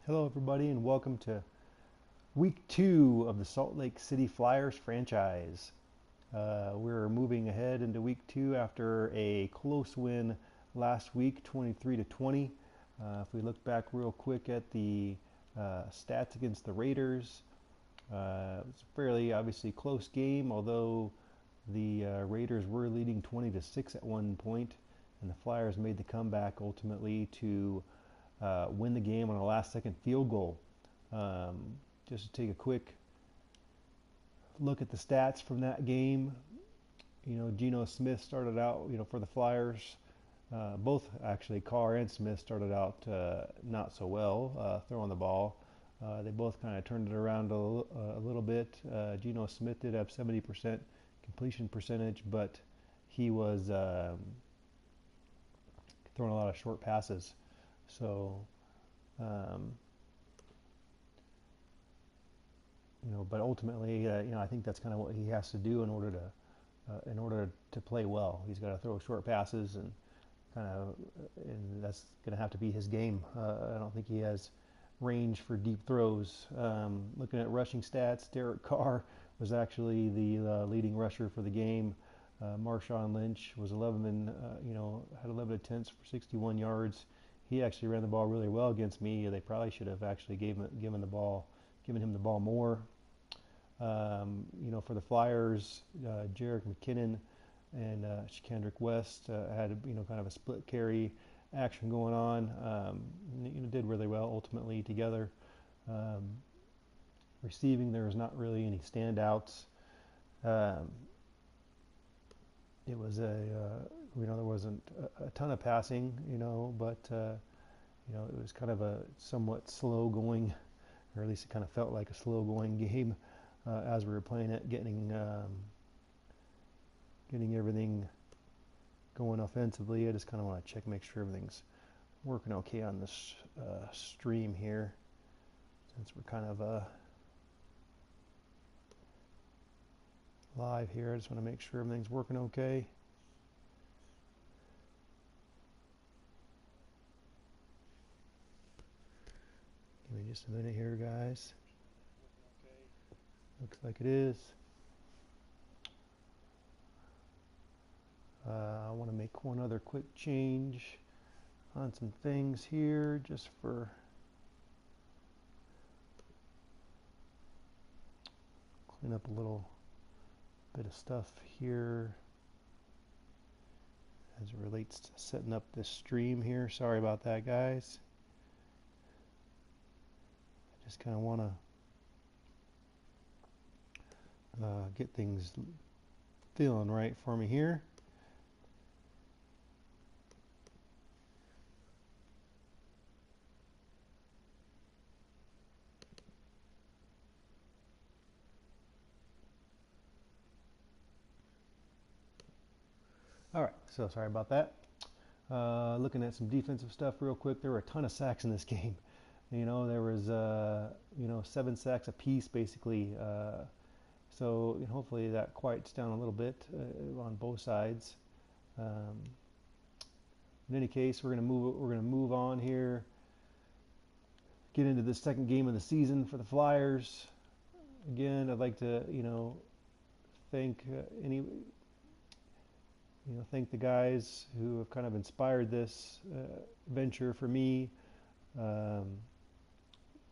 Hello, everybody, and welcome to week 2 of the Salt Lake City Flyers franchise. We're moving ahead into week 2 after a close win last week, 23-20. If we look back real quick at the stats against the Raiders, it was a fairly obviously close game, although the Raiders were leading 20-6 at one point, and the Flyers made the comeback ultimately to win the game on a last-second field goal. Just to take a quick look at the stats from that game, Geno Smith started out, for the Flyers. Both actually, Carr and Smith started out not so well throwing the ball. They both kind of turned it around a little bit. Geno Smith did have 70% completion percentage, but he was throwing a lot of short passes. So, but ultimately, I think that's kind of what he has to do in order to play well. He's got to throw short passes, and that's going to have to be his game. I don't think he has range for deep throws. Looking at rushing stats, Derek Carr was actually the leading rusher for the game. Marshawn Lynch was had 11 attempts for 61 yards. He actually ran the ball really well against me. They probably should have actually given him the ball more. For the Flyers, Jerick McKinnon and Kendrick West had kind of a split carry action going on. Did really well ultimately together. Receiving, there was not really any standouts. It was there wasn't a ton of passing, but it was kind of a somewhat slow going, or at least it kind of felt like a slow going game as we were playing it, getting everything going offensively. I just kind of want to check, make sure everything's working okay on this stream here, since we're kind of live here. I just want to make sure everything's working okay. Give me just a minute here, guys. Looks like it is. I want to make one other quick change on some things here, just for clean up a little bit of stuff here as it relates to setting up this stream here. Sorry about that, guys. I just kind of want to get things feeling right for me here. All right, so sorry about that. Looking at some defensive stuff real quick, there were a ton of sacks in this game. There was 7 sacks apiece basically. So hopefully that quiets down a little bit on both sides. In any case, we're gonna move on here. Get into the second game of the season for the Flyers. Again, I'd like to thank thank the guys who have kind of inspired this venture for me.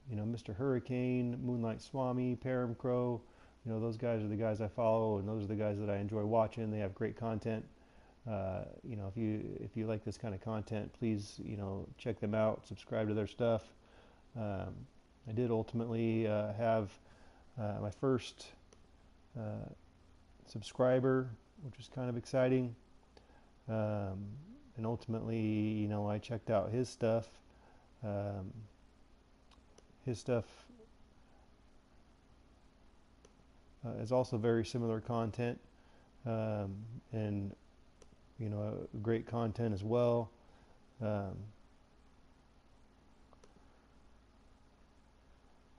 Mr. Hurricane, Moonlight Swami, Param Crow. Those guys are the guys I follow, and those are the guys that I enjoy watching. They have great content. If you like this kind of content, please check them out, subscribe to their stuff. I did ultimately have my first subscriber, which was kind of exciting. And ultimately, I checked out his stuff. Is also very similar content, and great content as well.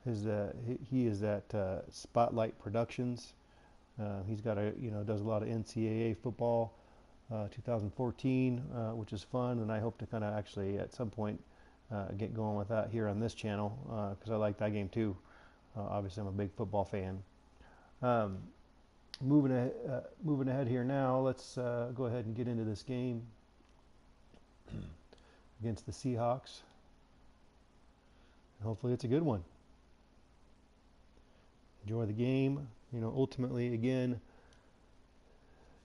He is at Spotlight Productions. He's got does a lot of NCAA football, 2014, which is fun, and I hope to kind of actually at some point get going with that here on this channel because I like that game too. Obviously, I'm a big football fan. Um, moving ahead here now, let's go ahead and get into this game against the Seahawks. Hopefully it's a good one. Enjoy the game. You know, ultimately, again,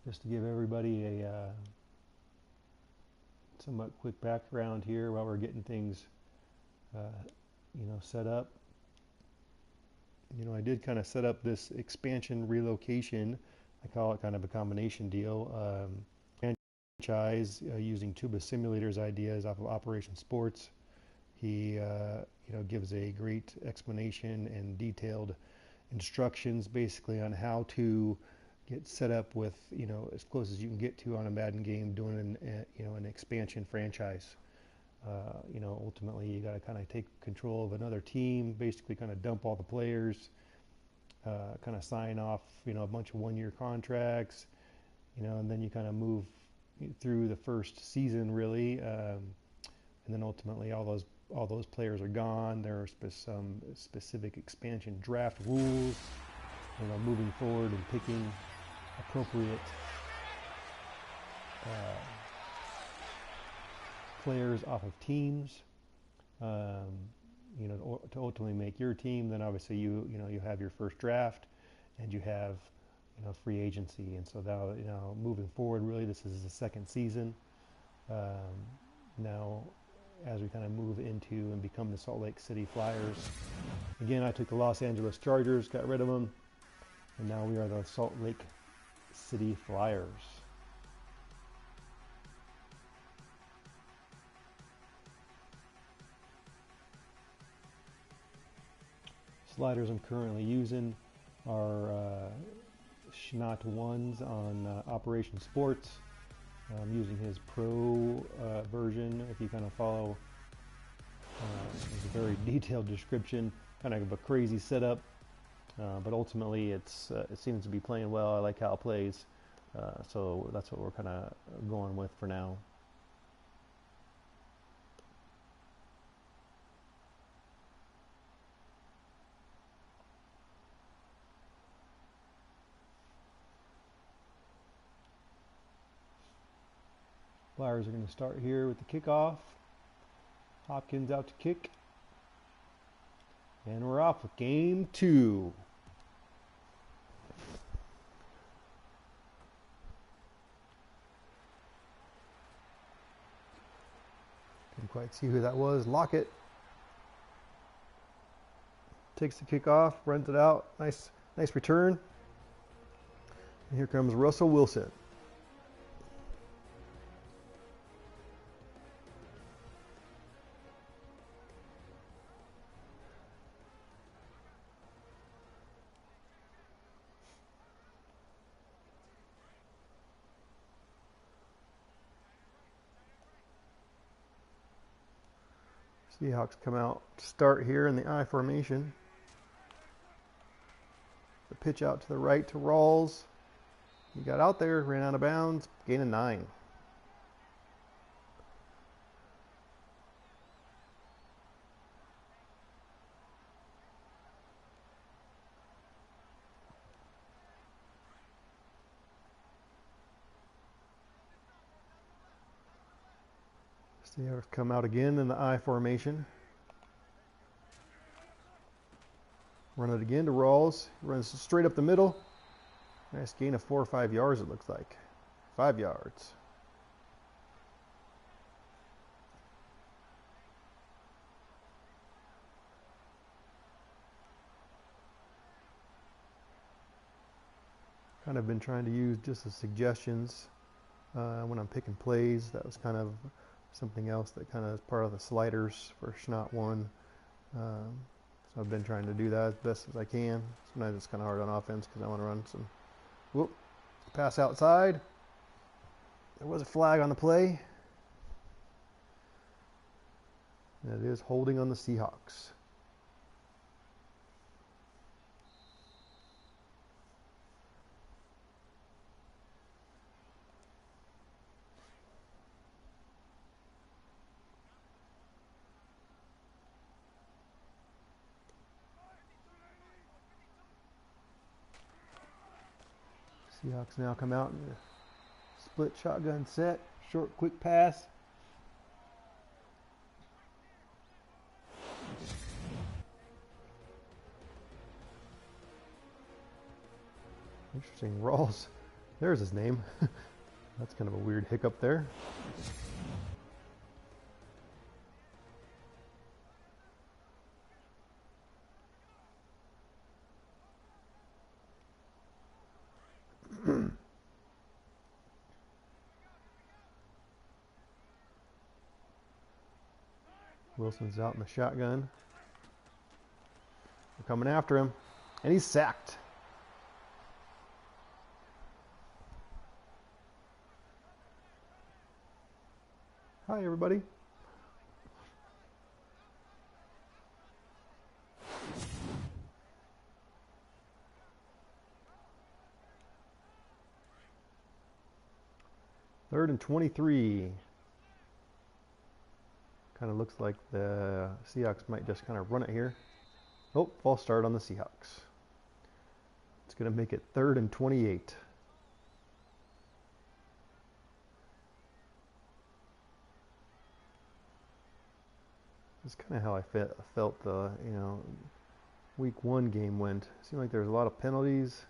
just to give everybody a somewhat quick background here while we're getting things, you know, set up. You know, I did kind of set up this expansion relocation. I call it kind of a combination deal. Franchise using tubaSimulator's ideas off of Operation Sports. He, you know, gives a great explanation and detailed instructions basically on how to get set up with, you know, as close as you can get to on a Madden game doing you know, an expansion franchise. You know, ultimately you got to kind of take control of another team, basically kind of dump all the players, kind of sign off, you know, a bunch of one-year contracts, you know, and then you kind of move through the first season really, and then ultimately all those players are gone. There are some specific expansion draft rules, you know, moving forward and picking appropriate players off of teams, you know, to ultimately make your team. Then obviously you know, you have your first draft and you have, you know, free agency. And so now, you know, moving forward, really this is the second season. Now as we kind of move into and become the Salt Lake City Flyers. Again, I took the Los Angeles Chargers, got rid of them, and now we are the Salt Lake City Flyers. Sliders I'm currently using are Schnott 1s on Operation Sports. I'm using his Pro version. If you kind of follow, it's a very detailed description, kind of a crazy setup, but ultimately it seems to be playing well. I like how it plays, so that's what we're kind of going with for now. Flyers are going to start here with the kickoff. Hopkins out to kick. And we're off with game 2. Couldn't quite see who that was. Lockett takes the kickoff, runs it out. Nice return. And here comes Russell Wilson. Seahawks come out, start here in the I formation. The pitch out to the right to Rawls. He got out there, ran out of bounds, gain of 9. Seahawks come out again in the I formation. Run it again to Rawls. Runs straight up the middle. Nice gain of 4 or 5 yards, it looks like. 5 yards. Kind of been trying to use just as suggestions when I'm picking plays. That was kind of something else that kind of is part of the sliders for Schnott 1. So I've been trying to do that as best as I can. Sometimes it's kind of hard on offense because I want to run some. Whoop, pass outside. There was a flag on the play. And it is holding on the Seahawks. Seahawks now come out in a split shotgun set. Short, quick pass. Interesting. Rawls. There's his name. That's kind of a weird hiccup there. Wilson's out in the shotgun. They're coming after him, and he's sacked. Hi, everybody. Third and 23. Kind of looks like the Seahawks might just kind of run it here. Oh, false start on the Seahawks. It's going to make it 3rd and 28. That's kind of how I felt the week 1 game went. It seemed like there was a lot of penalties,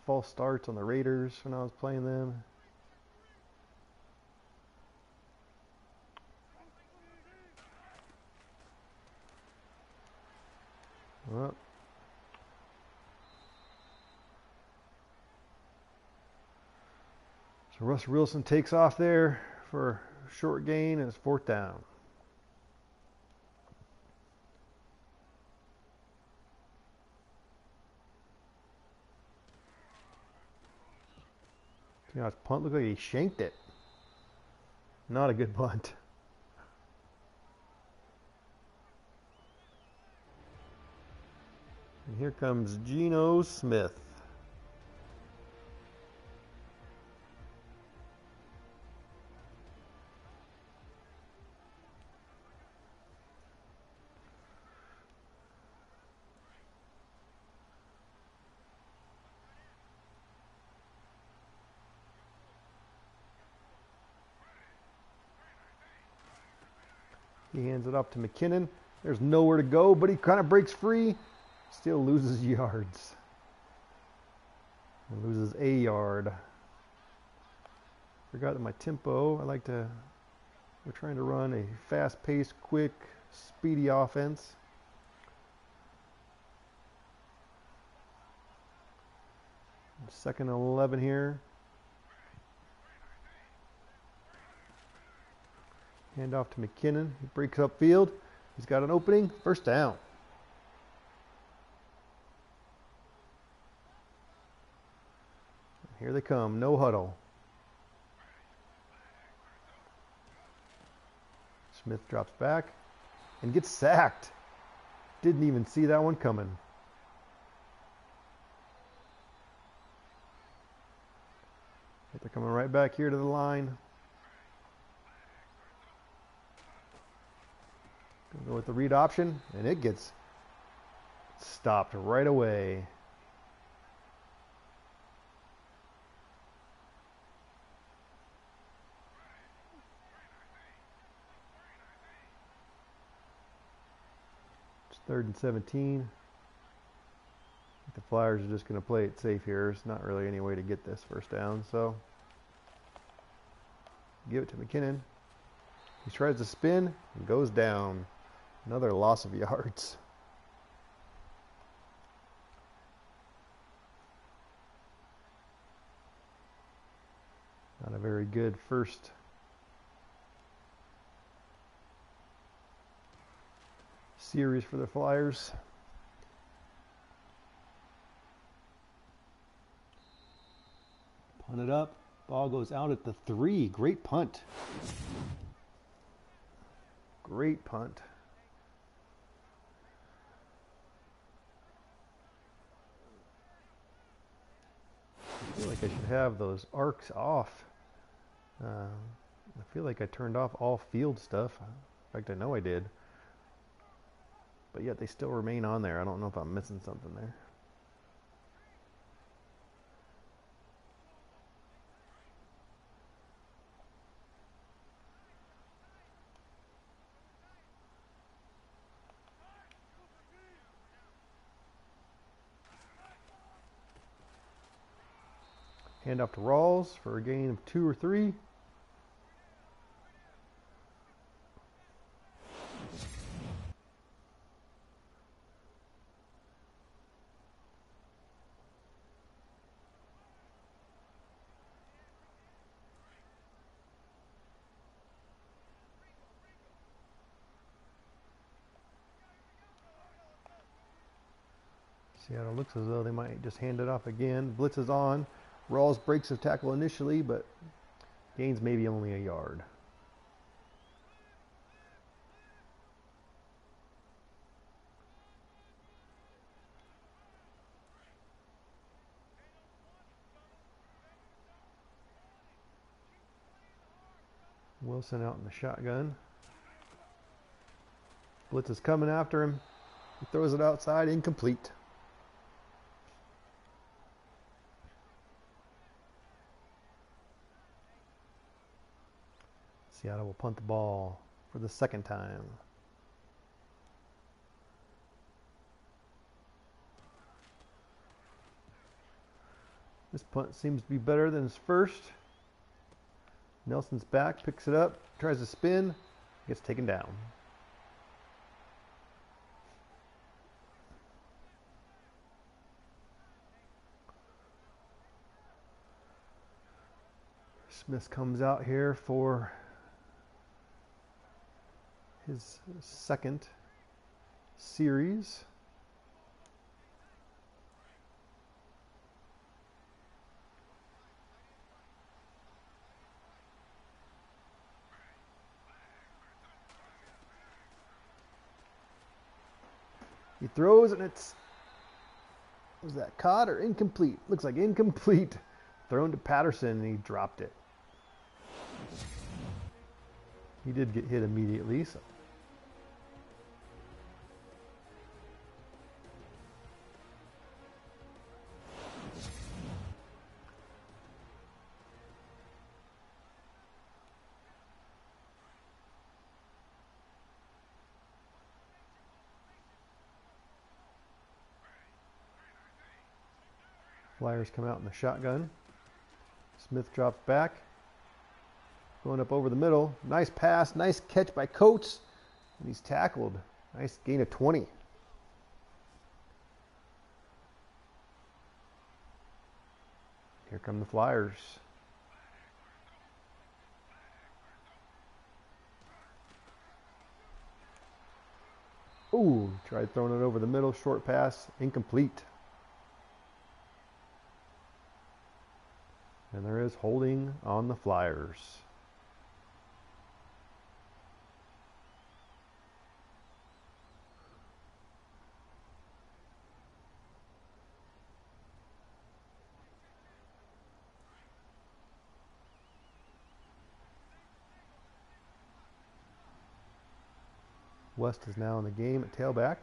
false starts on the Raiders when I was playing them. Well, so Russell Wilson takes off there for a short gain, and it's 4th down. His punt looked like he shanked it. Not a good punt. And here comes Geno Smith. He hands it off to McKinnon. There's nowhere to go, but he kind of breaks free. Still loses yards. And loses a yard. Forgot my tempo. We're trying to run a fast-paced, quick, speedy offense. Second and 11 here. Hand off to McKinnon. He breaks up field. He's got an opening. 1st down. Here they come. No huddle. Smith drops back and gets sacked. Didn't even see that one coming. They're coming right back here to the line. Go with the read option, and it gets stopped right away. It's 3rd and 17. The Flyers are just going to play it safe here. There's not really any way to get this 1st down, so give it to McKinnon. He tries to spin and goes down. Another loss of yards. Not a very good first series for the Flyers. Punt it up. Ball goes out at the 3. Great punt. Great punt. I feel like I should have those arcs off. I feel like I turned off all field stuff. In fact, I know I did. But yet they still remain on there. I don't know if I'm missing something there. Hand off to Rawls for a gain of 2 or 3. Seattle looks as though they might just hand it off again. Blitz is on. Rawls breaks the tackle initially, but gains maybe only a yard. Wilson out in the shotgun. Blitz is coming after him. He throws it outside, incomplete. Seattle will punt the ball for the second time. This punt seems to be better than his first. Nelson's back, picks it up, tries to spin, gets taken down. Smith comes out here for his second series. He throws and it's, was that caught or incomplete? Looks like incomplete. Thrown to Patterson and he dropped it. He did get hit immediately, so. Flyers come out in the shotgun. Smith drops back. Going up over the middle. Nice pass. Nice catch by Coates. And he's tackled. Nice gain of 20. Here come the Flyers. Ooh, tried throwing it over the middle. Short pass. Incomplete. And there is holding on the Flyers. West is now in the game at tailback.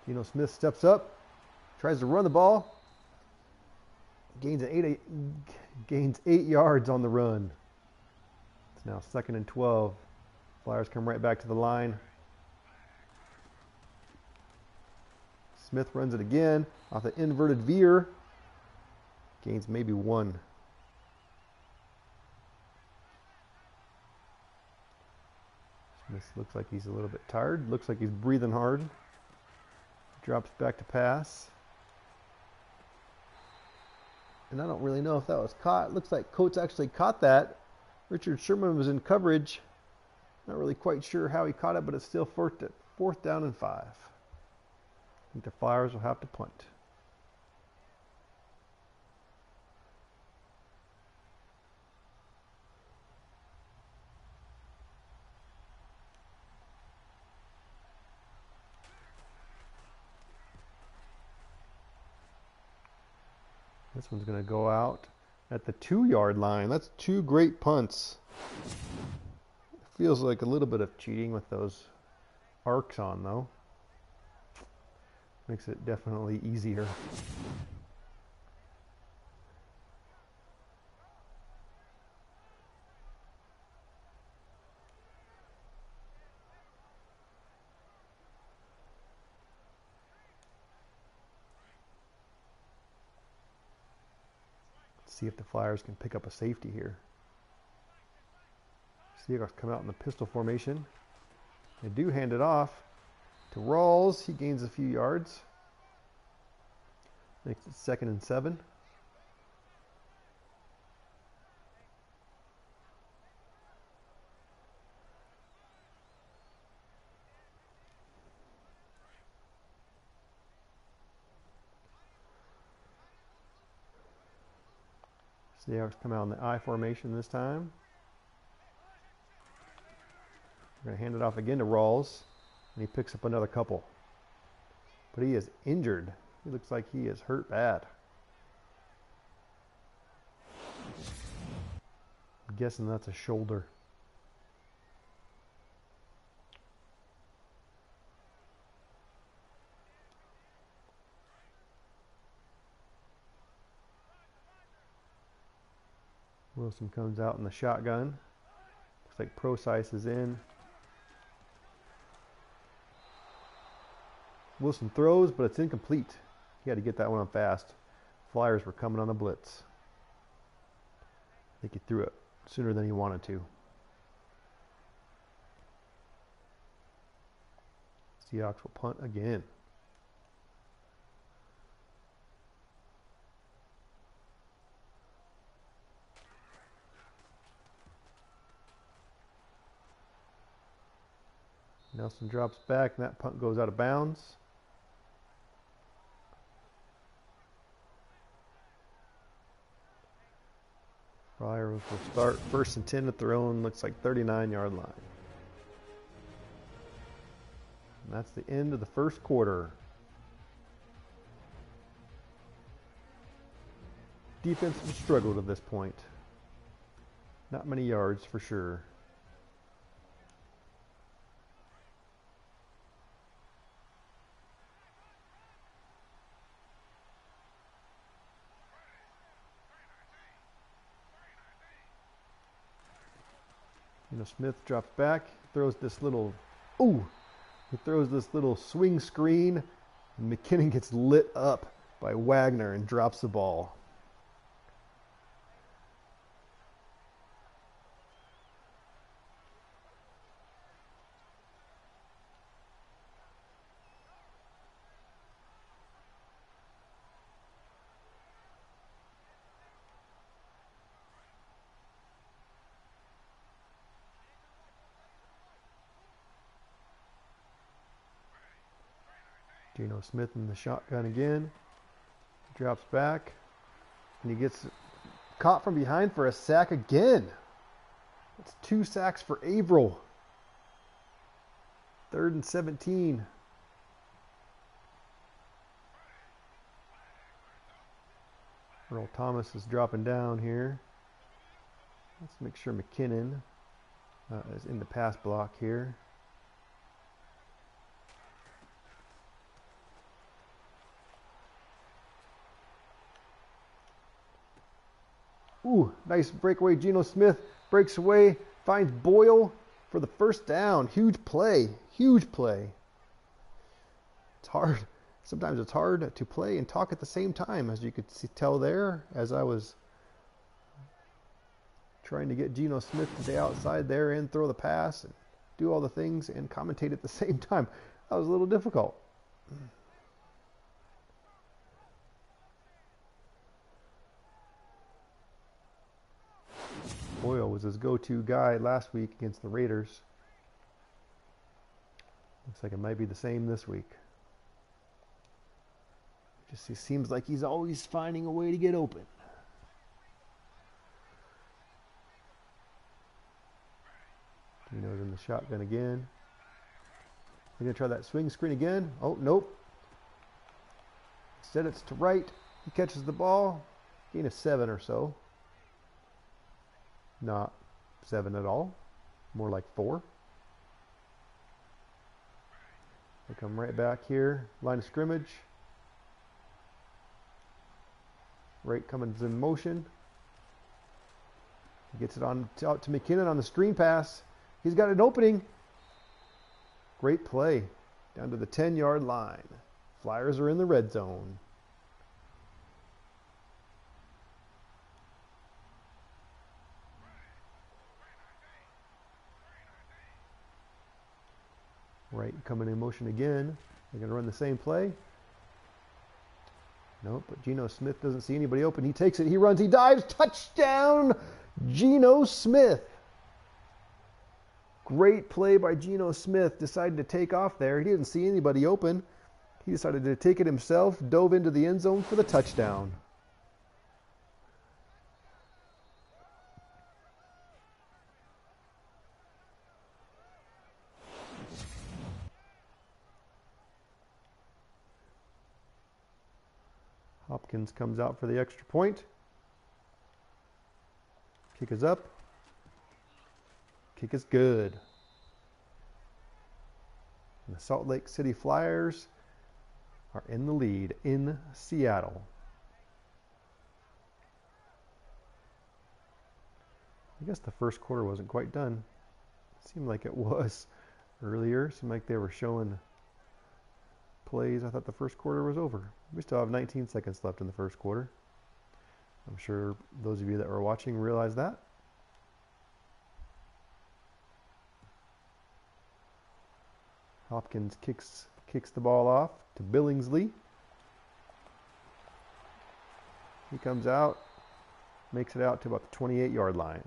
Geno Smith steps up. Tries to run the ball. Gains 8 yards on the run. It's now 2nd and 12. Flyers come right back to the line. Smith runs it again off the inverted veer. Gains maybe 1. Smith looks like he's a little bit tired. Looks like he's breathing hard. Drops back to pass. And I don't really know if that was caught. Looks like Coates actually caught that. Richard Sherman was in coverage. Not really quite sure how he caught it, but it's still 4th down and 5. I think the Flyers will have to punt. This one's going to go out at the 2-yard line. That's 2 great punts. Feels like a little bit of cheating with those arcs on, though. Makes it definitely easier. See if the Flyers can pick up a safety here. Seahawks come out in the pistol formation. They do hand it off to Rawls. He gains a few yards. Makes it 2nd and 7. Seahawks come out in the I formation this time. We're going to hand it off again to Rawls, and he picks up another couple. But he is injured. He looks like he is hurt bad. I'm guessing that's a shoulder. Wilson comes out in the shotgun. Looks like Procise is in. Wilson throws, but it's incomplete. He had to get that one up fast. Flyers were coming on the blitz. I think he threw it sooner than he wanted to. Seahawks will punt again. Nelson drops back, and that punt goes out of bounds. Flyers will start 1st and 10 at their own, looks like 39-yard line. And that's the end of the first quarter. Defense has struggled at this point. Not many yards for sure. Smith drops back, throws this little, he throws this little swing screen, and McKinnon gets lit up by Wagner and drops the ball. Geno Smith in the shotgun again. Drops back. And he gets caught from behind for a sack again. That's 2 sacks for Averill. 3rd and 17. Earl Thomas is dropping down here. Let's make sure McKinnon is in the pass block here. Nice breakaway. Geno Smith breaks away, finds Boyle for the 1st down. Huge play. Huge play. It's hard. Sometimes it's hard to play and talk at the same time, as you could tell there, as I was trying to get Geno Smith to the outside there and throw the pass and do all the things and commentate at the same time. That was a little difficult. Boyle was his go-to guy last week against the Raiders. Looks like it might be the same this week. Just seems like he's always finding a way to get open. Gino's in the shotgun again. He's going to try that swing screen again. Oh, nope. Instead it's to right. He catches the ball. Gain of 7 or so. Not 7 at all. More like 4. They come right back here. Line of scrimmage. Right Cummins in motion. He gets it out to McKinnon on the screen pass. He's got an opening. Great play. Down to the 10-yard line. Flyers are in the red zone. Right coming in motion again. They're going to run the same play. Nope, but Geno Smith doesn't see anybody open. He takes it, he runs, he dives, touchdown, Geno Smith. Great play by Geno Smith. Decided to take off there. He didn't see anybody open. He decided to take it himself, dove into the end zone for the touchdown. Hopkins comes out for the extra point. Kick is up. Kick is good. And the Salt Lake City Flyers are in the lead in Seattle. I guess the first quarter wasn't quite done. It seemed like it was earlier. It seemed like they were showing plays. I thought the first quarter was over. We still have 19 seconds left in the first quarter. I'm sure those of you that were watching realize that. Hopkins kicks the ball off to Billingsley. He comes out, makes it out to about the 28-yard line.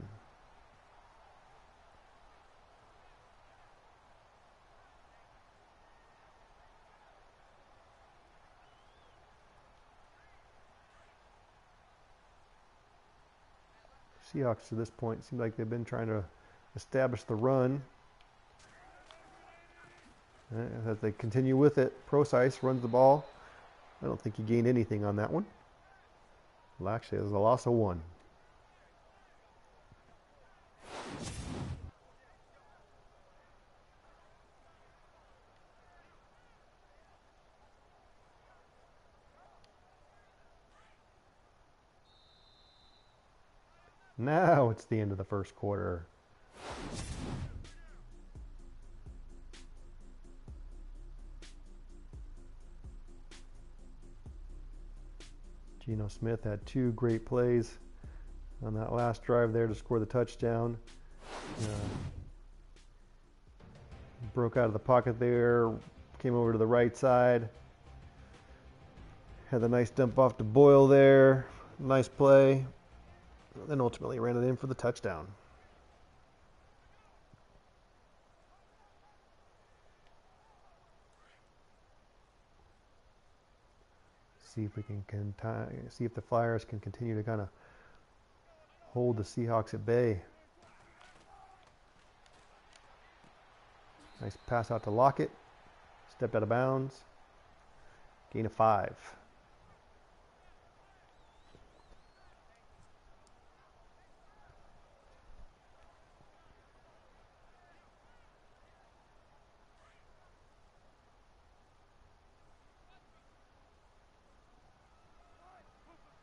Seahawks to this point seem like they've been trying to establish the run. As they continue with it, Procise runs the ball. I don't think he gained anything on that one. Well, actually, it was a loss of 1. Now it's the end of the first quarter. Geno Smith had 2 great plays on that last drive there to score the touchdown. Broke out of the pocket there, came over to the right side. Had the nice dump off to Boyle there. Nice play. Then ultimately ran it in for the touchdown. See if we can see if the Flyers can continue to kind of hold the Seahawks at bay. Nice pass out to Lockett. Stepped out of bounds. Gain of 5.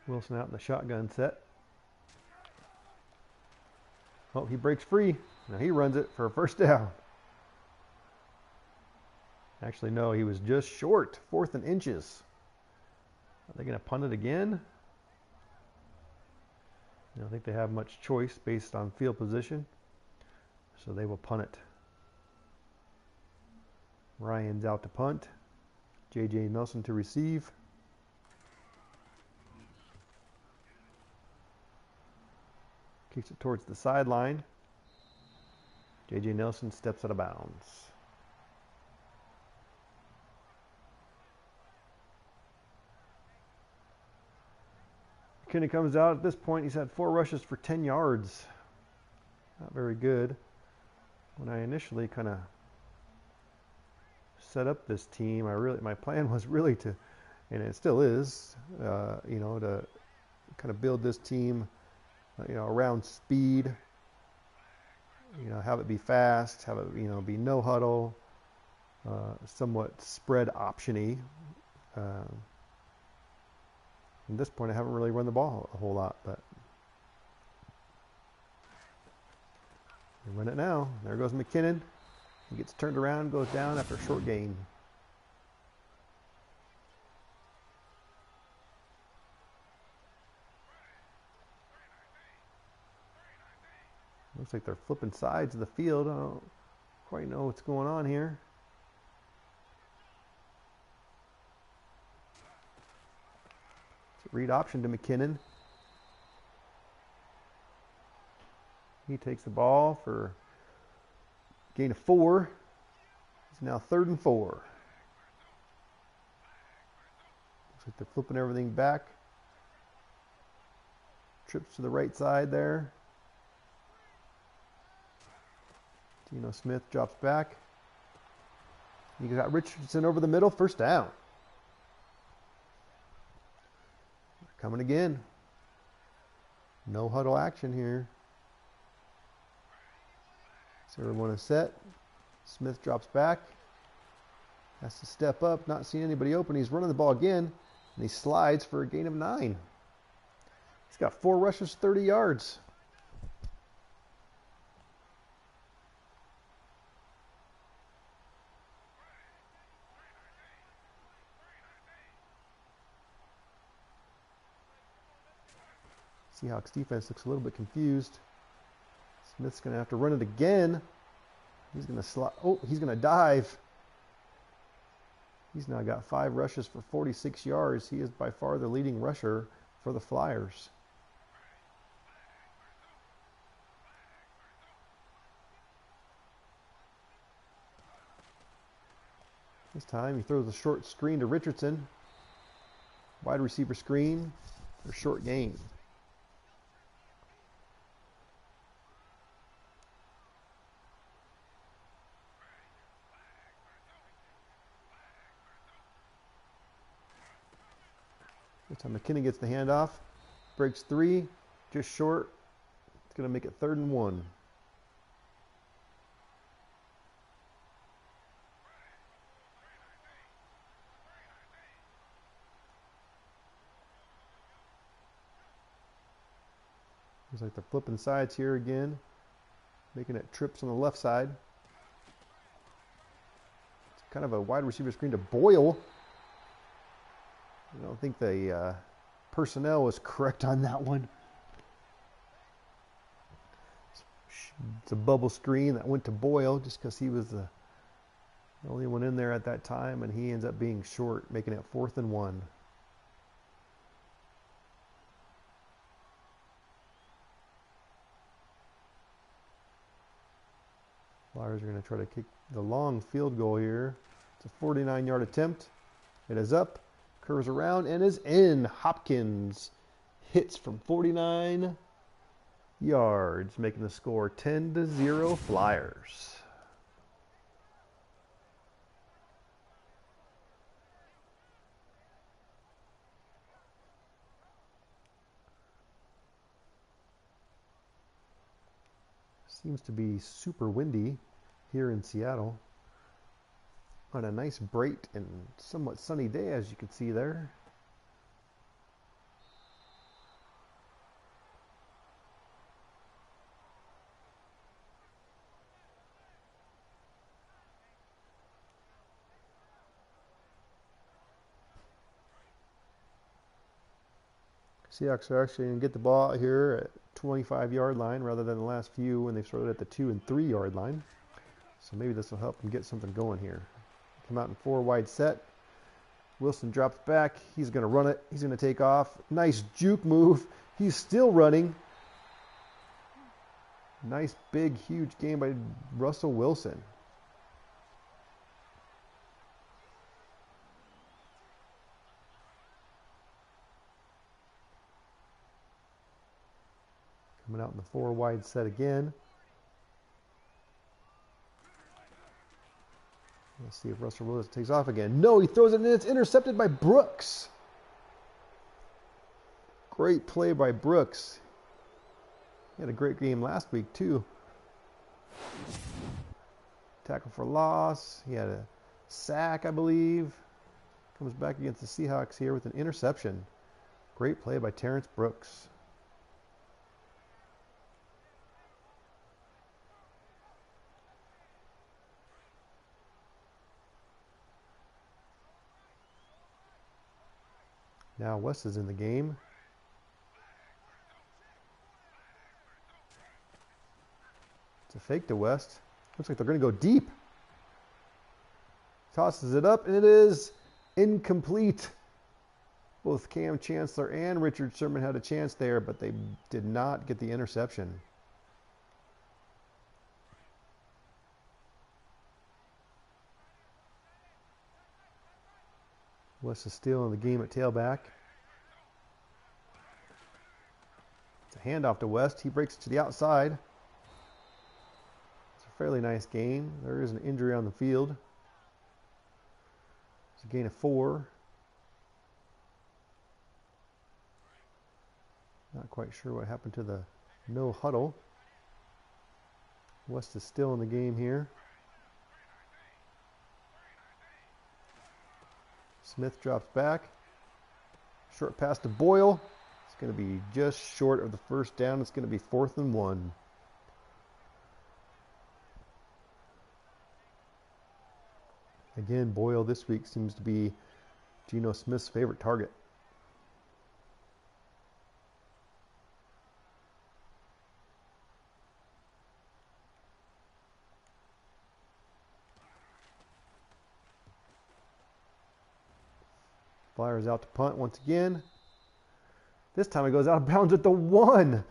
Wilson out in the shotgun set. Oh, he breaks free. Now he runs it for a first down. Actually, no, he was just short. 4th and inches. Are they going to punt it again? I don't think they have much choice based on field position. So they will punt it. Ryan's out to punt. J.J. Nelson to receive. Kicks it towards the sideline. J.J. Nelson steps out of bounds. McKinney comes out at this point. He's had 4 rushes for 10 yards. Not very good. When I initially kind of set up this team, my plan was really to, and it still is, to kind of build this team, around speed. Have it be fast, have it, be no huddle, somewhat spread option-y. At this point, I haven't really run the ball a whole lot, but they run it now. There goes McKinnon. He gets turned around, goes down after a short gain. Looks like they're flipping sides of the field. I don't quite know what's going on here. Read option to McKinnon. He takes the ball for gain of 4. It's now 3rd and 4. Looks like they're flipping everything back. Trips to the right side there. Geno Smith drops back. You got Richardson over the middle, 1st down. Coming again. No huddle action here. So everyone is set. Smith drops back. Has to step up, not seeing anybody open. He's running the ball again, and he slides for a gain of 9. He's got 4 rushes, 30 yards. Seahawks defense looks a little bit confused. Smith's going to have to run it again. He's going to slide. Oh, he's going to dive. He's now got 5 rushes for 46 yards. He is by far the leading rusher for the Flyers. This time he throws a short screen to Richardson. Wide receiver screen for short gain. This time McKinnon gets the handoff, breaks 3, just short. It's going to make it 3rd and 1. Looks like they're flipping sides here again, making it trips on the left side. It's kind of a wide receiver screen to Boyle. I don't think the personnel was correct on that one. It's a bubble screen that went to Boyle just because he was the only one in there at that time, and he ends up being short, making it 4th and 1. Flyers are going to try to kick the long field goal here. It's a 49-yard attempt. It is up. Curves around and is in. Hopkins hits from 49 yards, making the score 10-0 Flyers. Seems to be super windy here in Seattle. On a nice, bright, and somewhat sunny day, as you can see there. Seahawks are actually going to get the ball out here at 25-yard line rather than the last few when they started at the 2- and 3-yard line. So maybe this will help them get something going here. Come out in 4 wide set. Wilson drops back. He's going to run it. He's going to take off. Nice juke move. He's still running. Nice, big, huge game by Russell Wilson. Coming out in the 4 wide set again. Let's see if Russell Wilson takes off again. No, he throws it and it's intercepted by Brooks. Great play by Brooks. He had a great game last week too. Tackle for loss. He had a sack, I believe. Comes back against the Seahawks here with an interception. Great play by Terrence Brooks. Now West is in the game. It's a fake to West. Looks like they're going to go deep. Tosses it up, and it is incomplete. Both Cam Chancellor and Richard Sherman had a chance there, but they did not get the interception. West is still in the game at tailback. It's a handoff to West. He breaks it to the outside. It's a fairly nice gain. There is an injury on the field. It's a gain of 4. Not quite sure what happened to the no huddle. West is still in the game here. Smith drops back. Short pass to Boyle. It's going to be just short of the first down. It's going to be 4th and 1. Again, Boyle this week seems to be Geno Smith's favorite target. Flyers out to punt once again. This time it goes out of bounds at the 1.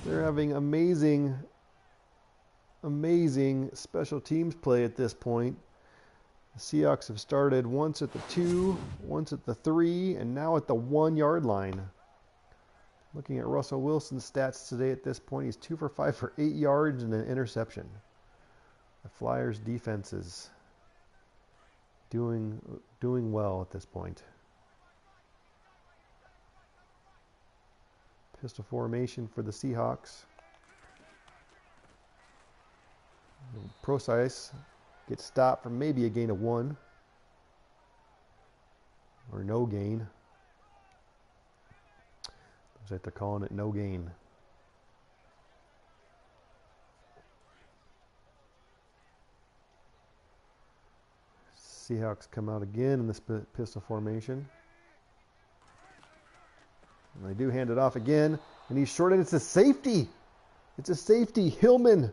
They're having amazing special teams play at this point. The Seahawks have started once at the 2, once at the 3, and now at the 1-yard line. Looking at Russell Wilson's stats today at this point, he's 2 for 5 for 8 yards and an interception. The Flyers defense is doing well at this point. Pistol formation for the Seahawks. Procise gets stopped for maybe a gain of 1 or no gain. Looks like they're calling it no gain. Seahawks come out again in this pistol formation. And they do hand it off again. And he's short, and it's a safety. It's a safety. Hillman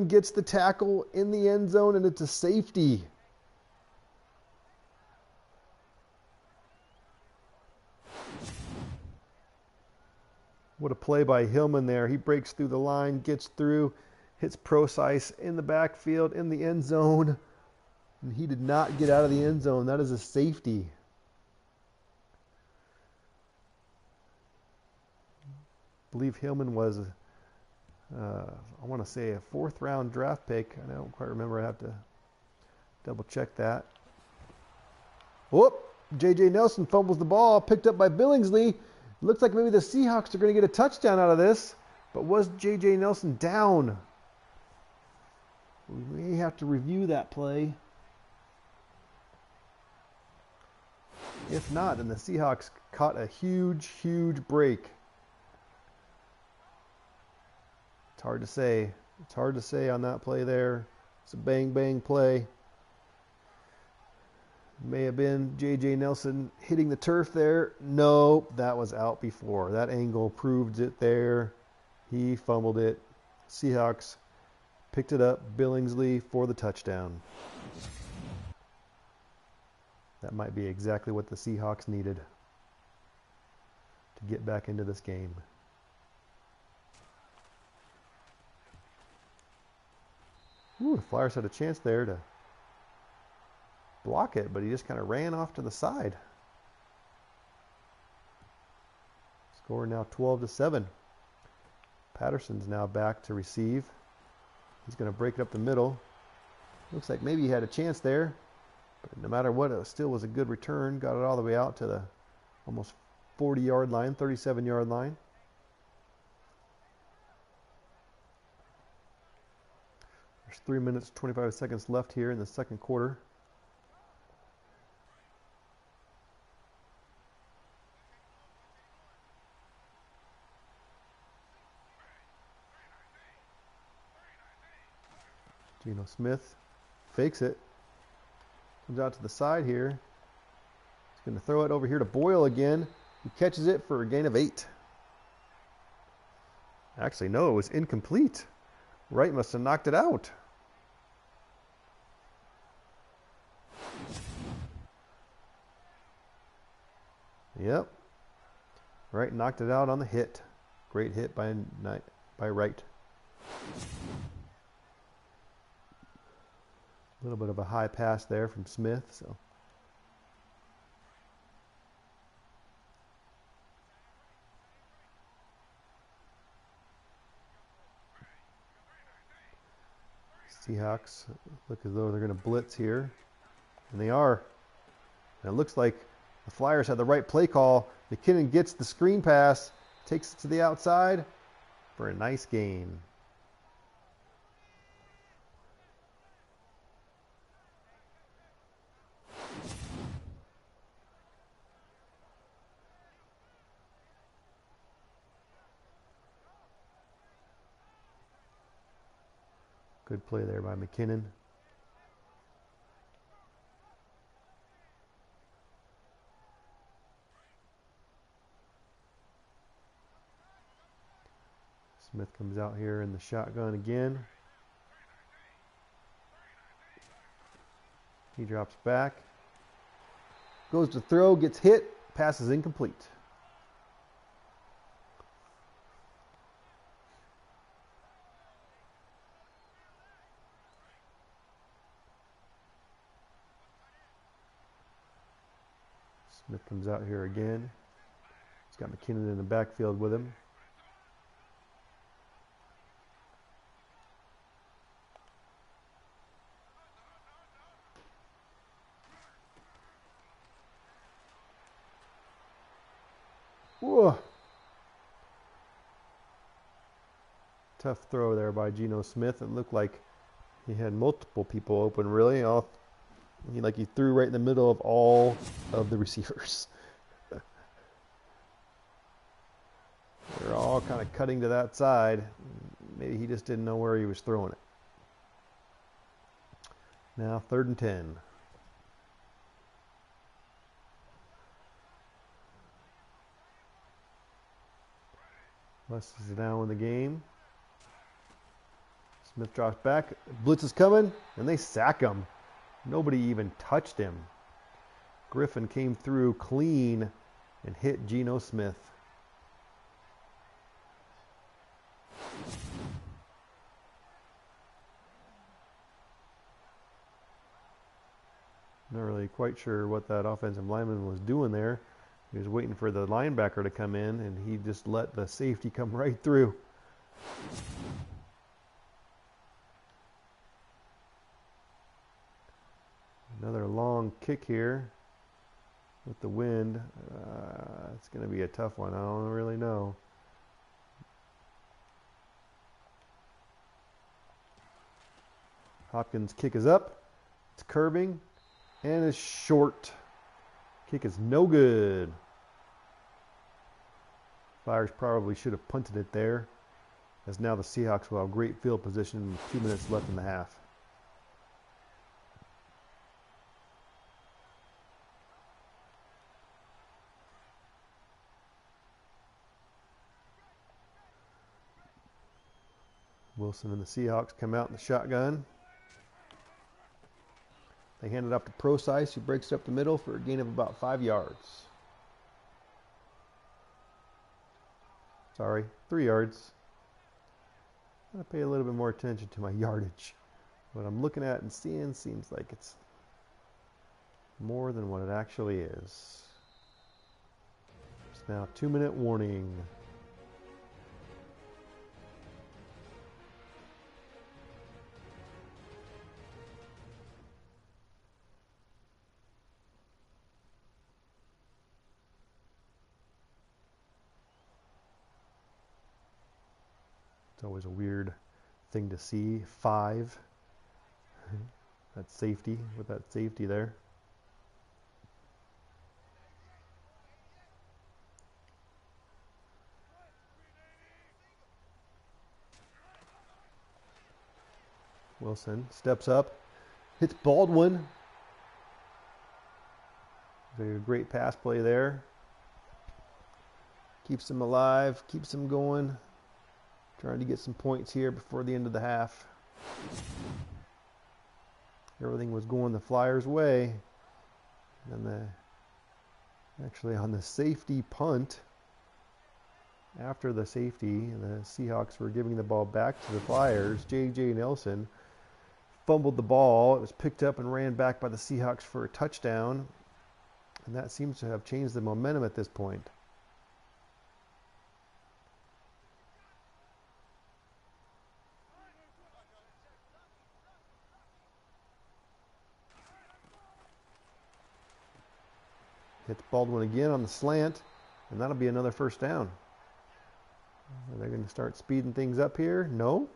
gets the tackle in the end zone, and it's a safety. What a play by Hillman there. He breaks through the line, gets through, hits Procise in the backfield, in the end zone. And he did not get out of the end zone. That is a safety. I believe Hillman was, I want to say, a 4th-round draft pick. I don't quite remember. I have to double check that. Whoop! J.J. Nelson fumbles the ball, picked up by Billingsley. Looks like maybe the Seahawks are going to get a touchdown out of this. But was J.J. Nelson down? We may have to review that play. If not, then the Seahawks caught a huge break. It's hard to say. It's hard to say on that play there. It's a bang play. May have been J.J. Nelson hitting the turf there. No, that was out before. That angle proved it there. He fumbled it. Seahawks picked it up. Billingsley for the touchdown. That might be exactly what the Seahawks needed to get back into this game. Ooh, the Flyers had a chance there to block it, but he just kind of ran off to the side. Score now 12-7. Patterson's now back to receive. He's going to break it up the middle. Looks like maybe he had a chance there. But no matter what, it still was a good return. Got it all the way out to the almost 40-yard line, 37-yard line. There's 3 minutes, 25 seconds left here in the second quarter. Geno Smith fakes it. Comes out to the side here. He's going to throw it over here to Boyle again. He catches it for a gain of 8. Actually, no, it was incomplete. Wright must have knocked it out. Yep. Right, knocked it out on the hit. Great hit by Wright. A little bit of a high pass there from Smith. So Seahawks look as though they're going to blitz here, and they are. And it looks like the Flyers had the right play call. McKinnon gets the screen pass, takes it to the outside for a nice gain. Good play there by McKinnon. Smith comes out here in the shotgun again. He drops back. Goes to throw, gets hit, pass is incomplete. Smith comes out here again. He's got McKinnon in the backfield with him. Whoa. Tough throw there by Geno Smith. It looked like he had multiple people open, really. Like he threw right in the middle of all of the receivers. They're all kind of cutting to that side. Maybe he just didn't know where he was throwing it. Now 3rd and 10. West is now in the game. Smith drops back. Blitz is coming, and they sack him. Nobody even touched him. Griffin came through clean and hit Geno Smith. Not really quite sure what that offensive lineman was doing there. He was waiting for the linebacker to come in, and he just let the safety come right through. Another long kick here with the wind. It's going to be a tough one. I don't really know. Hopkins' kick is up. It's curving and is short. Kick is no good. Flyers probably should have punted it there, as now the Seahawks will have great field position with 2 minutes left in the half. Wilson and the Seahawks come out in the shotgun. They hand it up to Procise, who breaks it up the middle for a gain of about 5 yards. Sorry, 3 yards. I pay a little bit more attention to my yardage. What I'm looking at and seeing seems like it's more than what it actually is. It's now 2-minute warning. It's always a weird thing to see. 5. That's safety, with that safety there. Wilson steps up, hits Baldwin. A great pass play there. Keeps him alive, keeps him going. Trying to get some points here before the end of the half. Everything was going the Flyers' way. And the Actually, on the safety punt, after the safety, the Seahawks were giving the ball back to the Flyers. J.J. Nelson fumbled the ball. It was picked up and ran back by the Seahawks for a touchdown. And that seems to have changed the momentum at this point. Hits Baldwin again on the slant, and that'll be another first down. Are they going to start speeding things up here? No.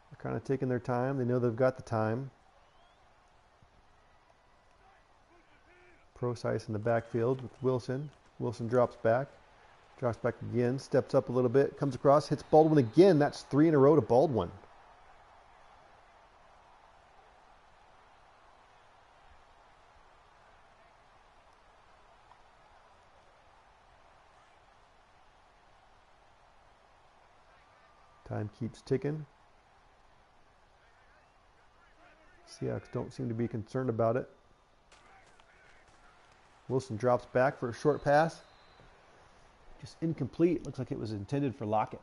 They're kind of taking their time. They know they've got the time. Procise in the backfield with Wilson. Wilson drops back again, steps up a little bit, comes across, hits Baldwin again. That's 3 in a row to Baldwin. Time keeps ticking. Seahawks don't seem to be concerned about it. Wilson drops back for a short pass. Just incomplete. Looks like it was intended for Lockett.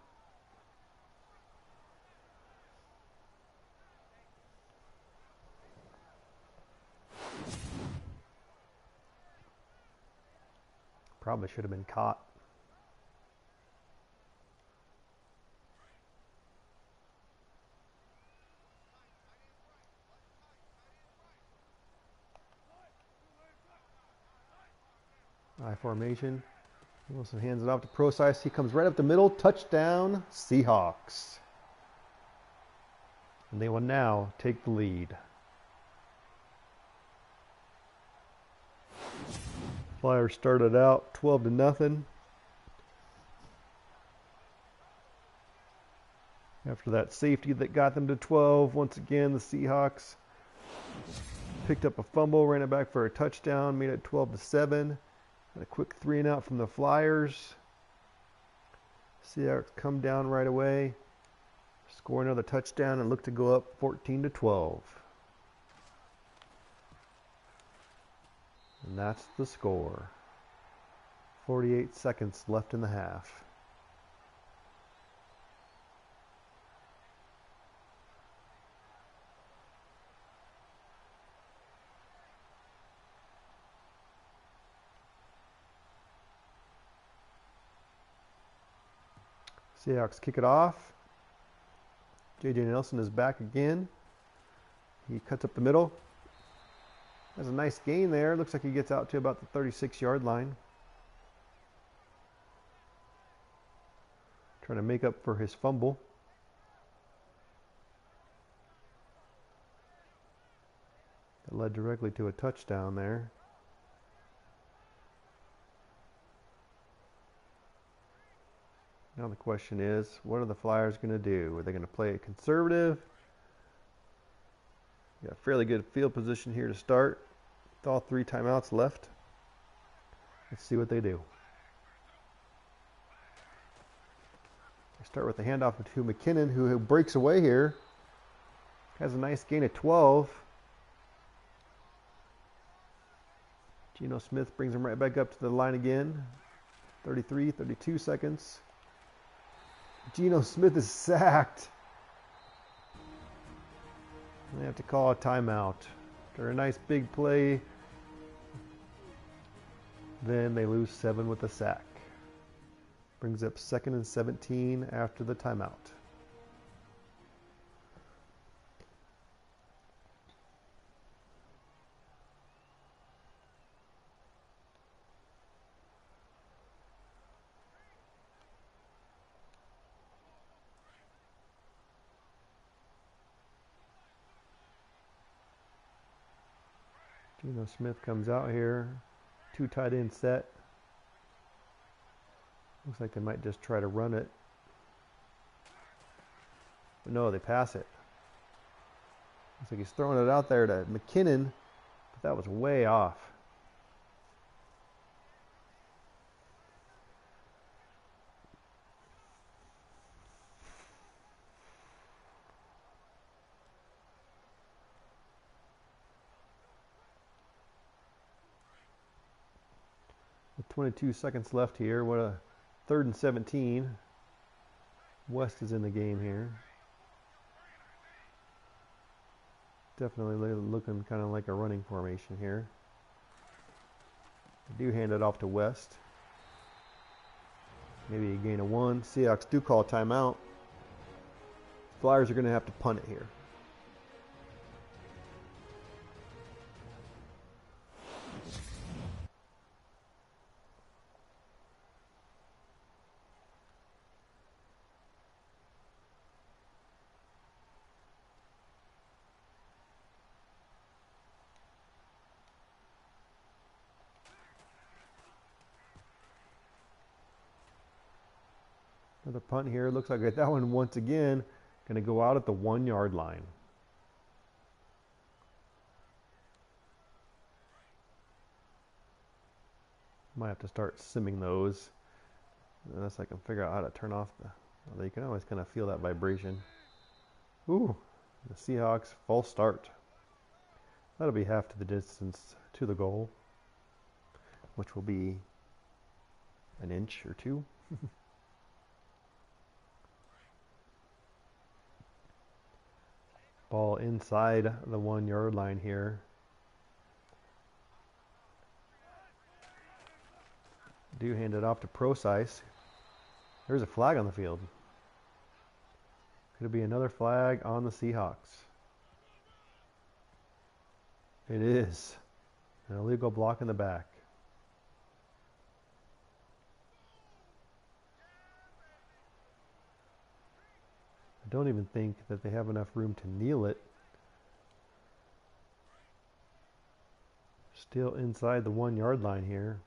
Probably should have been caught. I formation. Wilson hands it off to Procise. He comes right up the middle. Touchdown, Seahawks. And they will now take the lead. Flyers started out 12-0. After that safety that got them to 12, once again the Seahawks picked up a fumble, ran it back for a touchdown, made it 12-7. A quick 3-and-out from the Flyers. Seahawks come down right away, score another touchdown, and look to go up 14-12. And that's the score. 48 seconds left in the half. Seahawks kick it off. J.J. Nelson is back again. He cuts up the middle. Has a nice gain there. Looks like he gets out to about the 36-yard line. Trying to make up for his fumble. That led directly to a touchdown there. Now the question is, what are the Flyers going to do? Are they going to play it conservative? Got fairly good field position here to start. With all 3 timeouts left. Let's see what they do. They start with the handoff to McKinnon, who breaks away here. Has a nice gain of 12. Geno Smith brings him right back up to the line again. 33, 32 seconds. Geno Smith is sacked. They have to call a timeout. After a nice big play, then they lose 7 with a sack. Brings up 2nd and 17 after the timeout. Geno Smith comes out here, 2 tight end set. Looks like they might just try to run it. But no, they pass it. Looks like he's throwing it out there to McKinnon, but that was way off. 22 seconds left here. What a 3rd and 17. West is in the game here. Definitely looking kind of like a running formation here. I do hand it off to West. Maybe a gain of 1. Seahawks do call a timeout. Flyers are going to have to punt it here. Another punt here. Looks like that one once again going to go out at the 1-yard line. Might have to start simming those unless I can figure out how to turn off the. Well, you can always kind of feel that vibration. Ooh, the Seahawks false start. That'll be half to the distance to the goal, which will be an inch or 2. Ball inside the 1-yard line here. Do hand it off to Procise. There's a flag on the field. Could it be another flag on the Seahawks? It is. An illegal block in the back. I don't even think that they have enough room to kneel it. Still inside the 1-yard line here.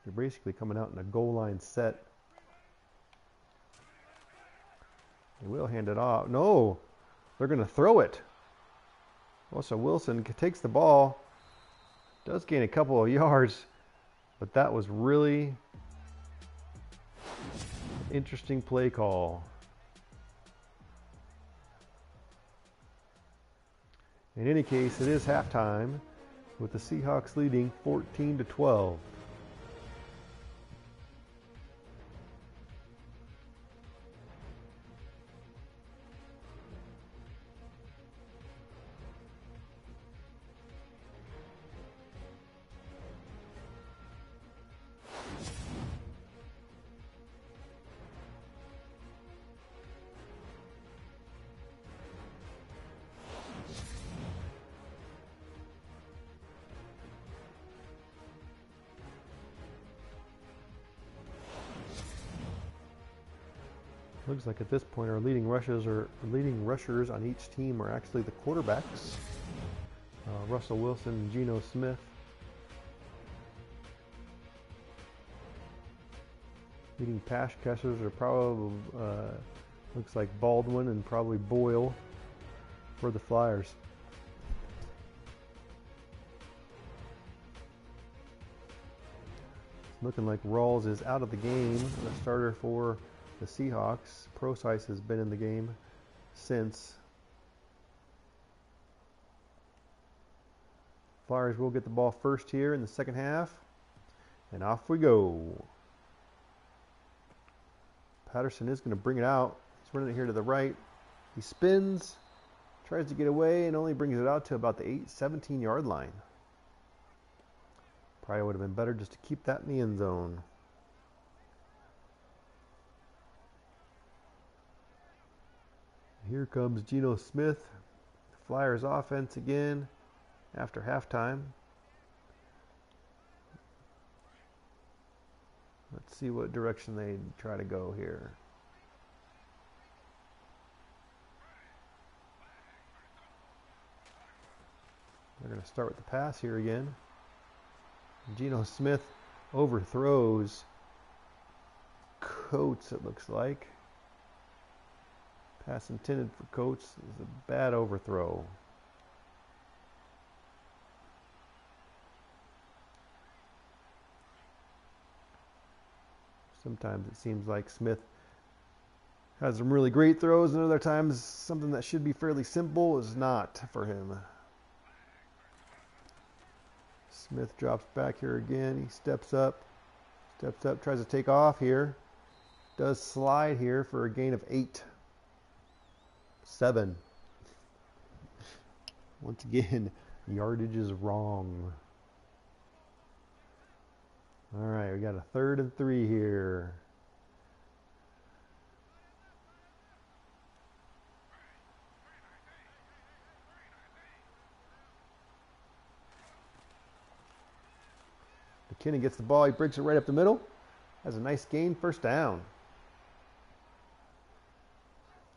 You're basically coming out in a goal line set. They will hand it off. No! They're going to throw it. Russell Wilson takes the ball. Does gain a couple of yards. But that was really interesting play call. In any case, it is halftime with the Seahawks leading 14-12. Looks like at this point our leading rushers on each team are actually the quarterbacks. Russell Wilson and Geno Smith. Leading pass catchers are probably looks like Baldwin and probably Boyle for the Flyers. Looking like Rawls is out of the game, the starter for the Seahawks. Procise has been in the game since. Flyers will get the ball first here in the second half. And off we go. Patterson is going to bring it out. He's running it here to the right. He spins, tries to get away, and only brings it out to about the 17-yard line. Probably would have been better just to keep that in the end zone. Here comes Geno Smith, the Flyers offense again after halftime. Let's see what direction they try to go here. They're going to start with the pass here again. Geno Smith overthrows Coates, it looks like. Pass intended for Coates is a bad overthrow. Sometimes it seems like Smith has some really great throws, and other times something that should be fairly simple is not for him. Smith drops back here again. He steps up, Steps up, tries to take off here. Does slide here for a gain of 8. 7. Once again, yardage is wrong. All right, we got a 3rd and 3 here. McKinnon gets the ball. He breaks it right up the middle. Has a nice gain, 1st down.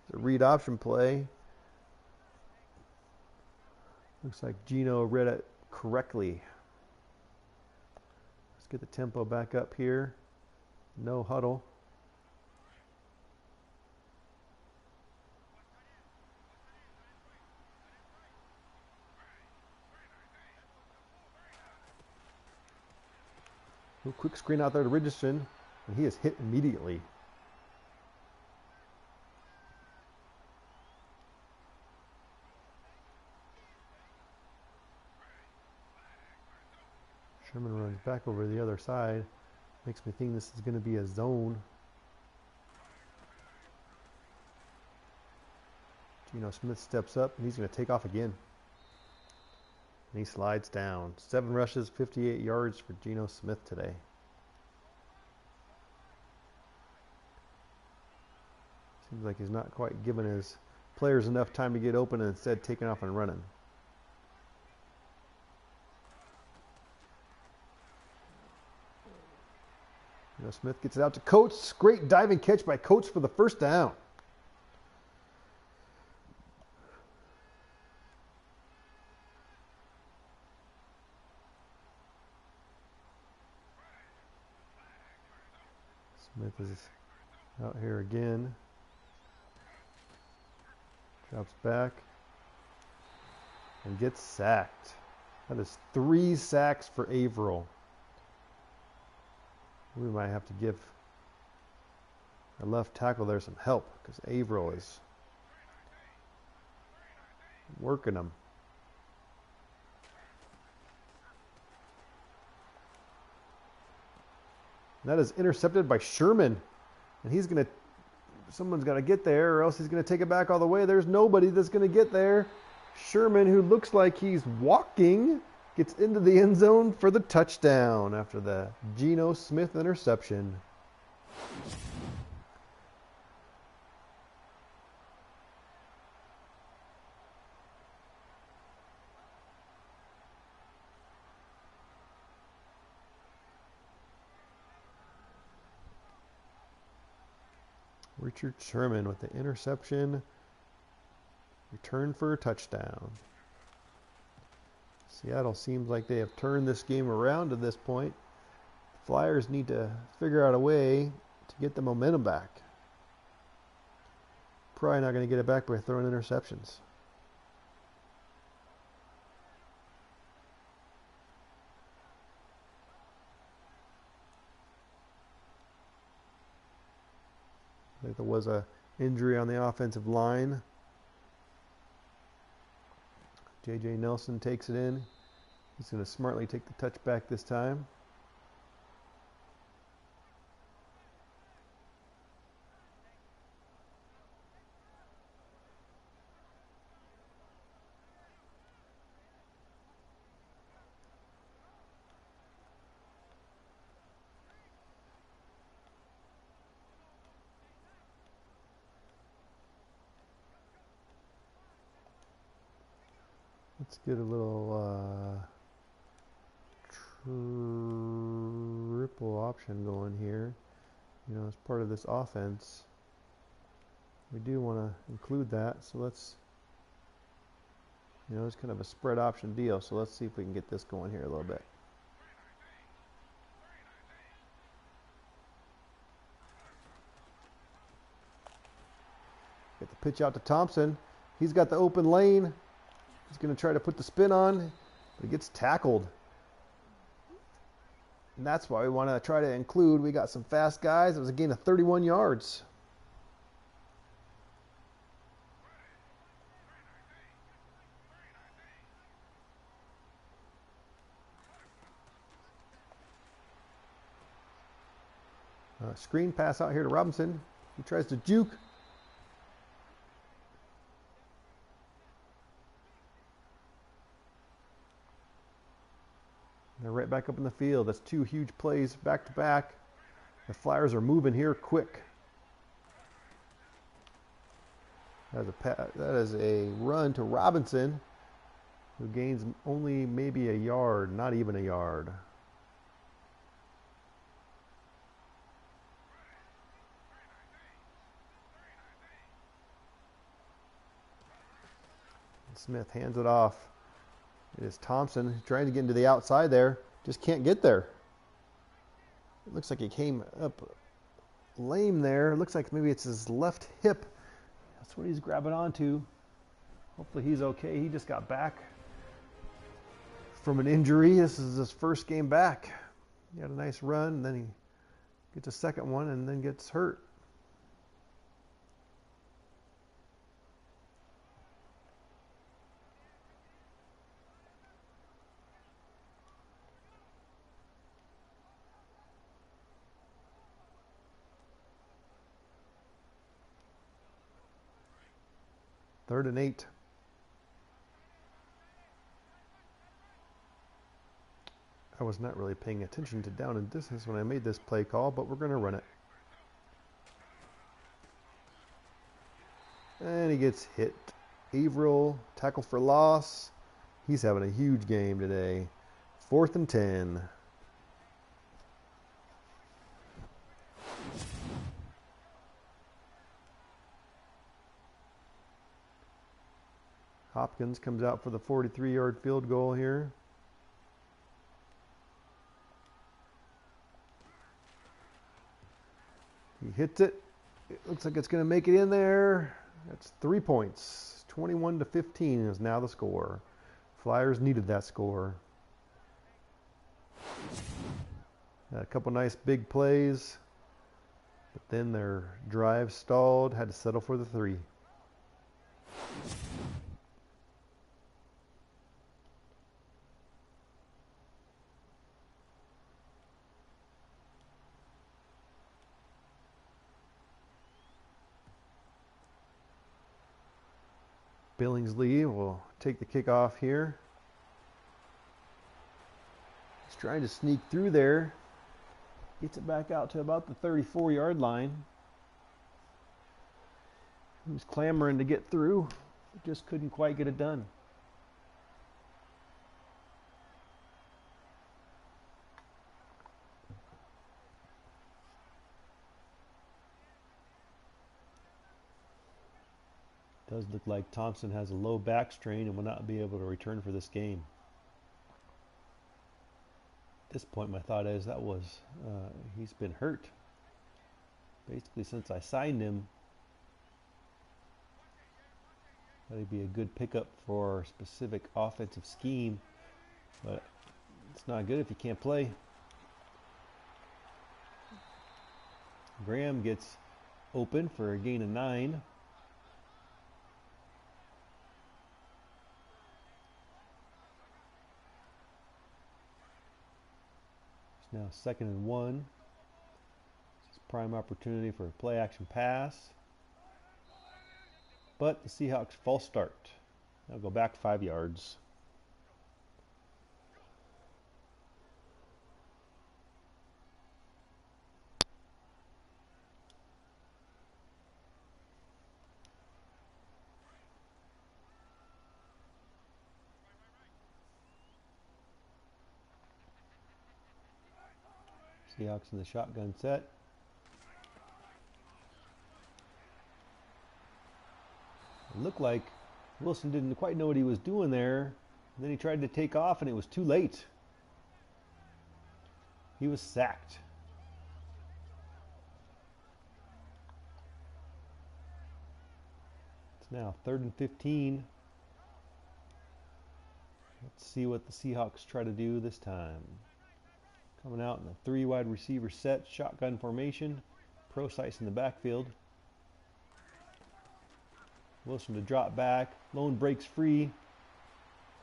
It's a read option play. Looks like Gino read it correctly. Let's get the tempo back up here. No huddle. A quick screen out there to Richardson, and he is hit immediately. Sherman runs back over the other side. Makes me think this is going to be a zone. Geno Smith steps up, and he's going to take off again. And he slides down. 7 rushes, 58 yards for Geno Smith today. Seems like he's not quite giving his players enough time to get open and instead taking off and running. Geno Smith gets it out to Coates. Great diving catch by Coates for the 1st down. Smith is out here again. Drops back and gets sacked. That is 3 sacks for Averill. We might have to give our left tackle there some help because Averill is working them. And that is intercepted by Sherman. And he's going to, someone's got to get there or else he's going to take it back all the way. There's nobody that's going to get there. Sherman, who looks like he's walking, gets into the end zone for the touchdown after the Geno Smith interception. Richard Sherman with the interception. Return for a touchdown. Seattle seems like they have turned this game around to this point. The Flyers need to figure out a way to get the momentum back. Probably not going to get it back by throwing interceptions. I think there was an injury on the offensive line. J.J. Nelson takes it in. He's going to smartly take the touchback this time. Let's get a little triple option going here. You know, as part of this offense, we do want to include that. So let's, you know, it's kind of a spread option deal. So let's see if we can get this going here a little bit. Get the pitch out to Thompson. He's got the open lane. He's going to try to put the spin on, but he gets tackled. And that's why we want to try to include, we got some fast guys. It was a gain of 31 yards. Screen pass out here to Robinson. He tries to juke. They're right back up in the field. That's two huge plays back to back. The Flyers are moving here quick. That is a run to Robinson, who gains only maybe a yard, not even a yard. Smith hands it off. It is Thompson trying to get into the outside there. Just can't get there. It looks like he came up lame there. It looks like maybe it's his left hip. That's what he's grabbing onto. Hopefully he's okay. He just got back from an injury. This is his first game back. He had a nice run, and then he gets a second one and then gets hurt. Third and 8. I was not really paying attention to down and distance when I made this play call, but we're going to run it. And he gets hit. Averill, tackle for loss. He's having a huge game today. 4th and 10. Hopkins comes out for the 43-yard field goal here. He hits it. It looks like it's going to make it in there. That's 3 points. 21-15 is now the score. Flyers needed that score. Had a couple nice big plays, but then their drive stalled. Had to settle for the 3. Billingsley will take the kickoff here. He's trying to sneak through there. Gets it back out to about the 34-yard line. He was clamoring to get through, but just couldn't quite get it done. Does look like Thompson has a low back strain and will not be able to return for this game. At this point, my thought is he's been hurt basically since I signed him. That'd be a good pickup for a specific offensive scheme, but it's not good if you can't play. Graham gets open for a gain of 9. Now 2nd and 1. This is prime opportunity for a play action pass. But the Seahawks false start. They'll go back 5 yards. Seahawks in the shotgun set. It looked like Wilson didn't quite know what he was doing there. And then he tried to take off and it was too late. He was sacked. It's now 3rd and 15. Let's see what the Seahawks try to do this time. Coming out in a 3 wide receiver set, shotgun formation. Procise in the backfield. Wilson to drop back. Lone breaks free.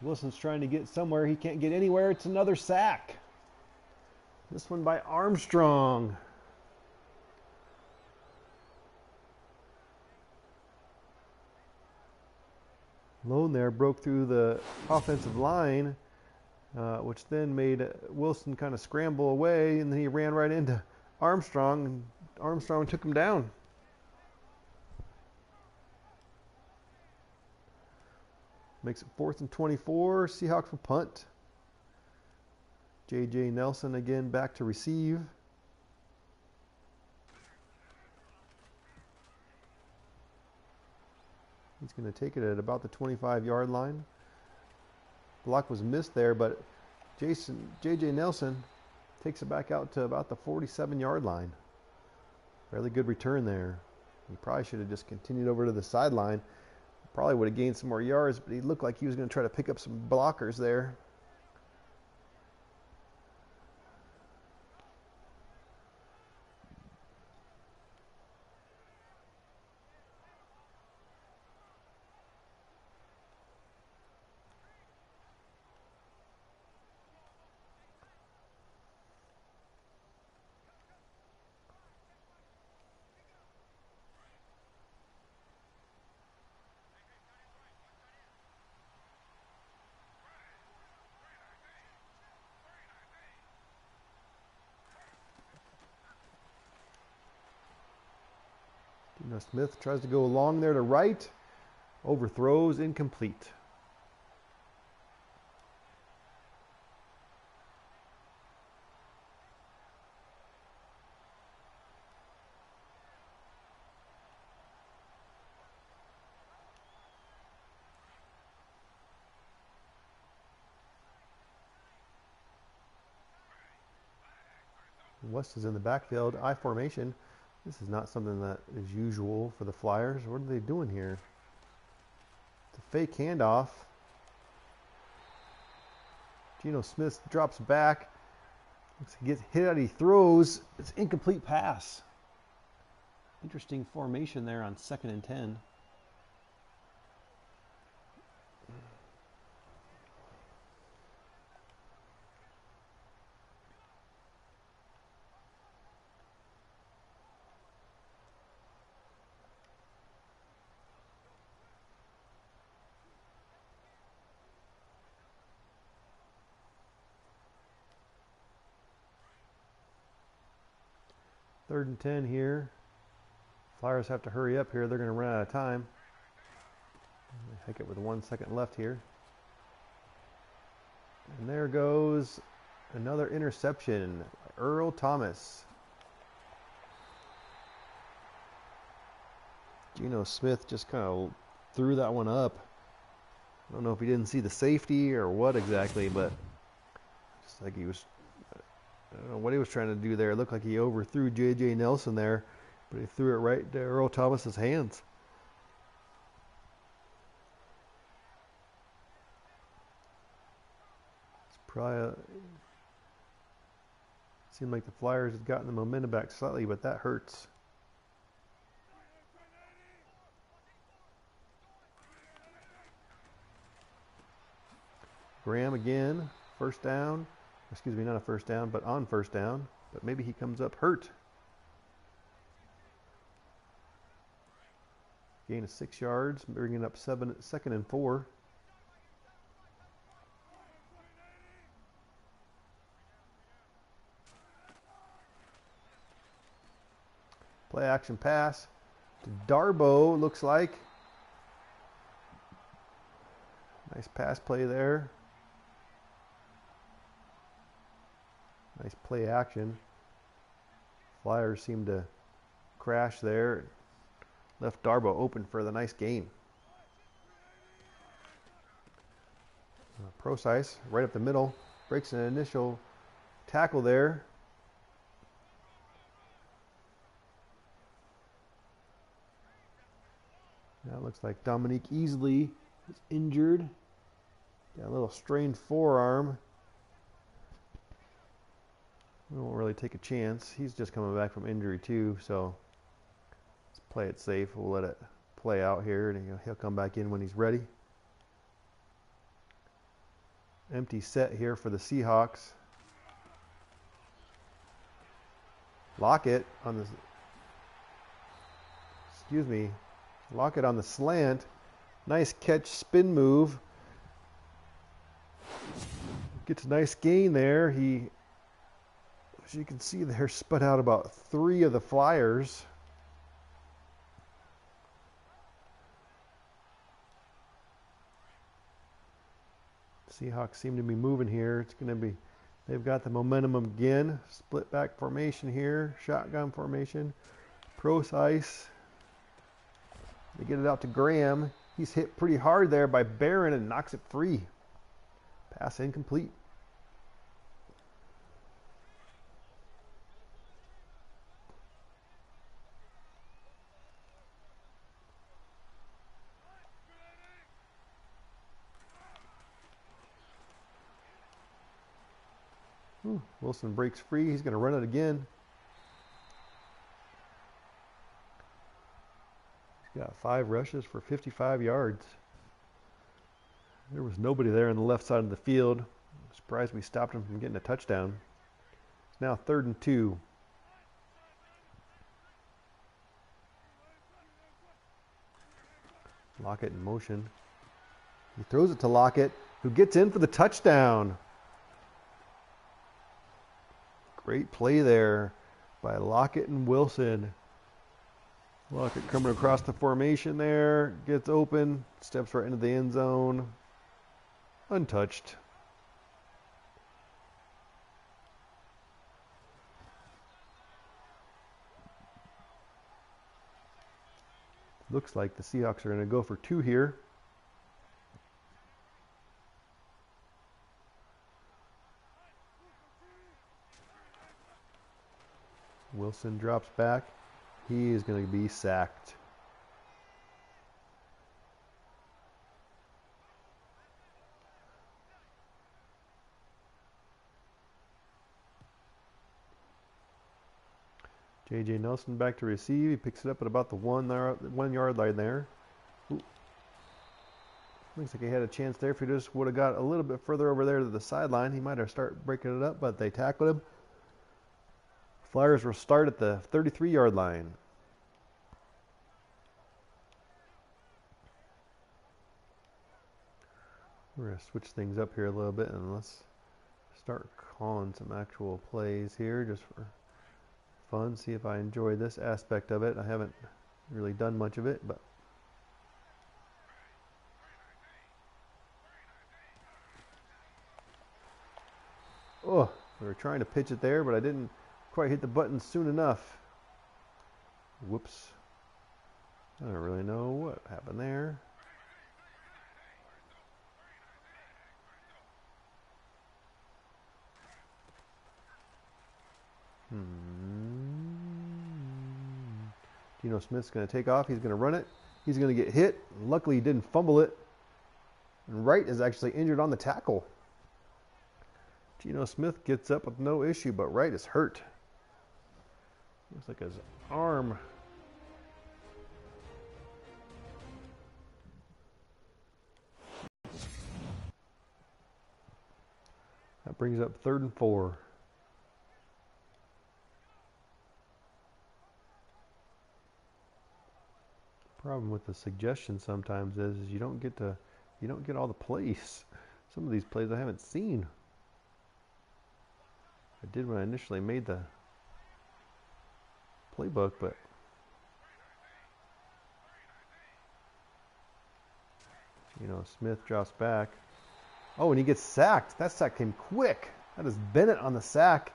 Wilson's trying to get somewhere. He can't get anywhere. It's another sack. This one by Armstrong. Lone there broke through the offensive line, which then made Wilson kind of scramble away, and then he ran right into Armstrong, and Armstrong took him down. Makes it 4th and 24. Seahawks will punt. J.J. Nelson again back to receive. He's going to take it at about the 25-yard line. Block was missed there, but J.J. Nelson takes it back out to about the 47-yard line. Fairly good return there. He probably should have just continued over to the sideline. Probably would have gained some more yards, but he looked like he was going to try to pick up some blockers there. Smith tries to go along there to right. Overthrows, incomplete. West is in the backfield, I formation. This is not something that is usual for the Flyers. What are they doing here? It's a fake handoff. Geno Smith drops back. He gets hit out, he throws. It's an incomplete pass. Interesting formation there on 2nd and 10. Third and 10 here. Flyers have to hurry up here. They're going to run out of time. Heck it with 1 second left here. And there goes another interception. Earl Thomas. Geno Smith just kind of threw that one up. I don't know if he didn't see the safety or what exactly, but just like he was, I don't know what he was trying to do there. It looked like he overthrew J.J. Nelson there, but he threw it right to Earl Thomas's hands. It's probably seemed like the Flyers had gotten the momentum back slightly, but that hurts. Graham again, first down. Excuse me, not a first down, but on first down. But maybe he comes up hurt. Gain of 6 yards, bringing up 2nd and 4. Play action pass to Darboh, looks like. Nice pass play there. Nice play action. Flyers seem to crash there. Left Darboh open for the nice gain. Procise right up the middle. Breaks an initial tackle there. Now it looks like Dominique Easley is injured. Got a little strained forearm. We won't really take a chance. He's just coming back from injury too, so let's play it safe. We'll let it play out here, and he'll come back in when he's ready. Empty set here for the Seahawks. Lockett on the, Lockett on the slant. Nice catch, spin move. Gets a nice gain there. He, as you can see there, spun out about 3 of the Flyers. Seahawks seem to be moving here. It's going to be, they've got the momentum again. Split back formation here, shotgun formation. Precise. They get it out to Graham. He's hit pretty hard there by Barron and knocks it free. Pass incomplete. Wilson breaks free. He's going to run it again. He's got 5 rushes for 55 yards. There was nobody there on the left side of the field. I'm surprised we stopped him from getting a touchdown. It's now 3rd and 2. Lockett in motion. He throws it to Lockett, who gets in for the touchdown. Great play there by Lockett and Wilson. Lockett coming across the formation there, gets open, steps right into the end zone. Untouched. Looks like the Seahawks are going to go for 2 here. Wilson drops back. He is going to be sacked. J.J. Nelson back to receive. He picks it up at about the 1 yard line there. Ooh. Looks like he had a chance there. If he just would have got a little bit further over there to the sideline, he might have started breaking it up, but they tackled him. Flyers will start at the 33-yard line. We're going to switch things up here a little bit and let's start calling some actual plays here just for fun. See if I enjoy this aspect of it. I haven't really done much of it, but oh, we were trying to pitch it there, but I didn't quite hit the button soon enough. Whoops. I don't really know what happened there. Geno Smith's going to take off. He's going to run it. He's going to get hit. Luckily, he didn't fumble it. And Wright is actually injured on the tackle. Geno Smith gets up with no issue, but Wright is hurt. Looks like his arm. That brings up 3rd and 4. Problem with the suggestion sometimes is you don't get all the plays. Some of these plays I haven't seen. I did when I initially made the playbook, but Smith drops back. Oh, and he gets sacked. That sack came quick. That is Bennett on the sack,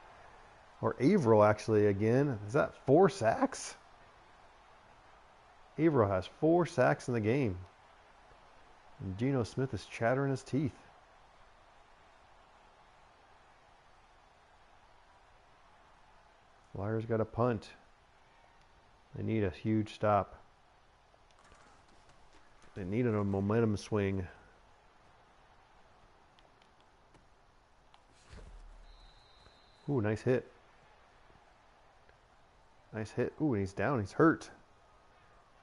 or Averill actually again. Is that 4 sacks? Averill has 4 sacks in the game. And Geno Smith is chattering his teeth. Flyers got a punt. They need a huge stop. They needed a momentum swing. Ooh, nice hit. Nice hit. Ooh, and he's down. He's hurt.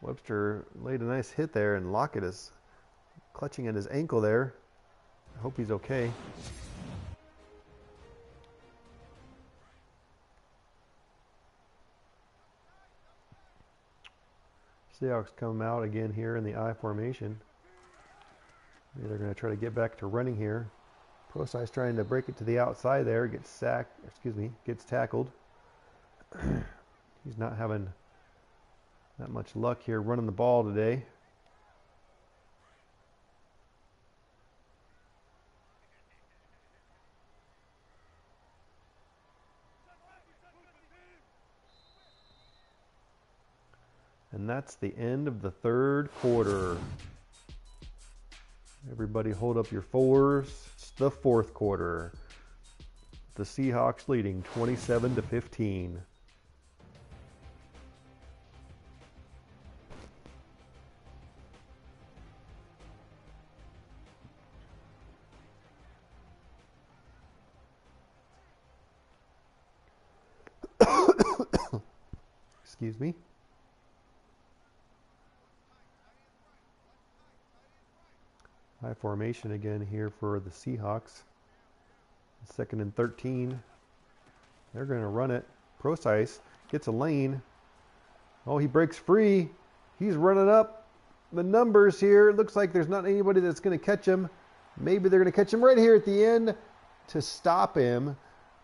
Webster laid a nice hit there, and Lockett is clutching at his ankle there. I hope he's okay. Seahawks come out again here in the I formation. They're going to try to get back to running here. Prosai's trying to break it to the outside there. Gets sacked. Excuse me. Gets tackled. He's not having that much luck here running the ball today. And that's the end of the third quarter. Everybody hold up your fours. It's the fourth quarter. The Seahawks leading 27-15. Excuse me. High formation again here for the Seahawks. 2nd and 13. They're going to run it. Prosai gets a lane. Oh, he breaks free. He's running up the numbers here. It looks like there's not anybody that's going to catch him. Maybe they're going to catch him right here at the end to stop him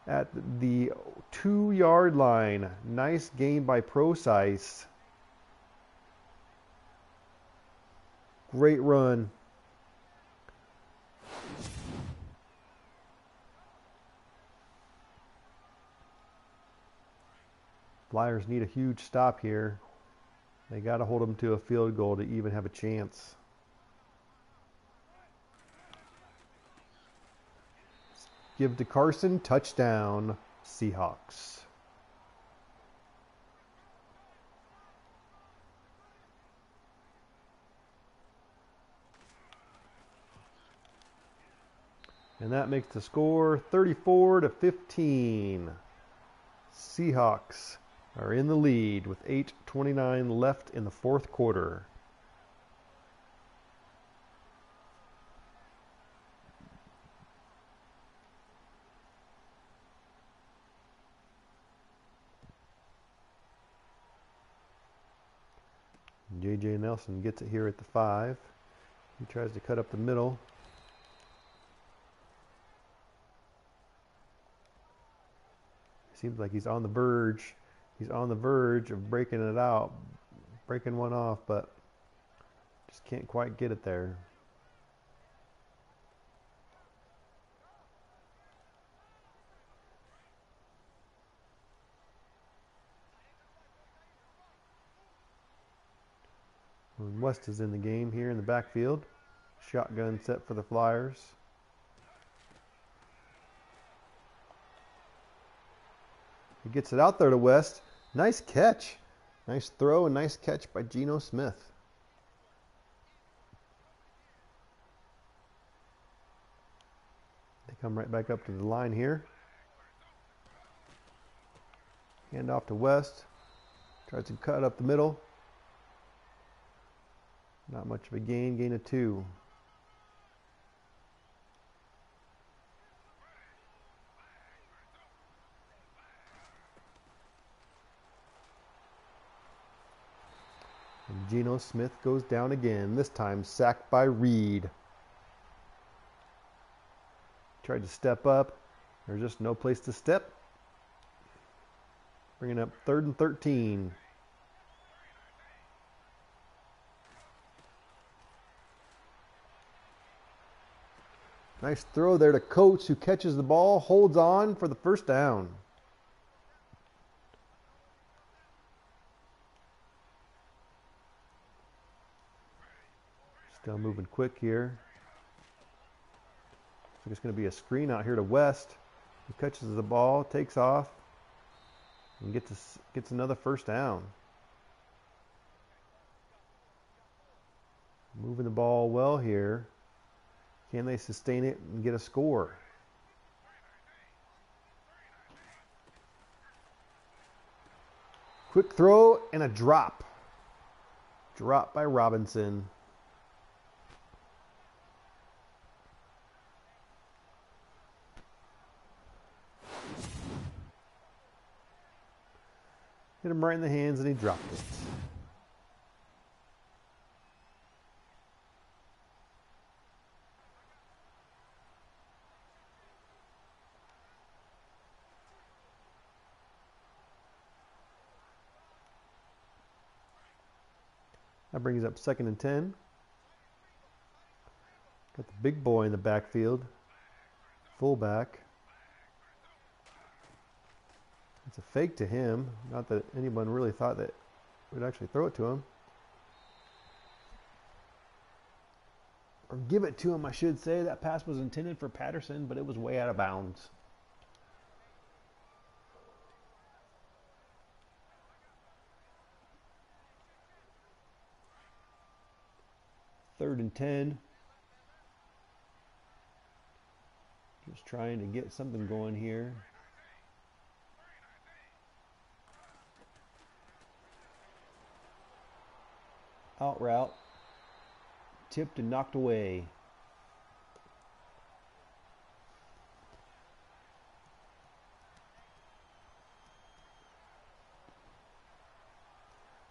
at the 2-yard line. Nice gain by Prosai. Great run. Flyers need a huge stop here. They got to hold them to a field goal to even have a chance. Give to Carson, touchdown, Seahawks. And that makes the score 34-15. Seahawks are in the lead with 8:29 left in the fourth quarter. J.J. Nelson gets it here at the 5. He tries to cut up the middle. Seems like he's on the verge. He's on the verge of breaking it out, breaking one off, but just can't quite get it there. And West is in the game here in the backfield. Shotgun set for the Flyers. He gets it out there to West. Nice catch. Nice throw and nice catch by Geno Smith. They come right back up to the line here. Hand off to West. Tries to cut up the middle. Not much of a gain. Gain of 2. And Geno Smith goes down again. This time sacked by Reed. Tried to step up. There's just no place to step. Bringing up 3rd and 13. Nice throw there to Coates, who catches the ball, holds on for the first down. Still moving quick here. So it's going to be a screen out here to West. He catches the ball, takes off, and gets another first down. Moving the ball well here. Can they sustain it and get a score? Quick throw and a drop. Drop by Robinson. Hit him right in the hands and he dropped it. . That brings up 2nd and 10. Got the big boy in the backfield. Fullback. It's a fake to him. Not that anyone really thought that we'd actually throw it to him. Or give it to him, I should say. That pass was intended for Patterson, but it was way out of bounds. Third and 10. Just trying to get something going here. Out route. Tipped and knocked away.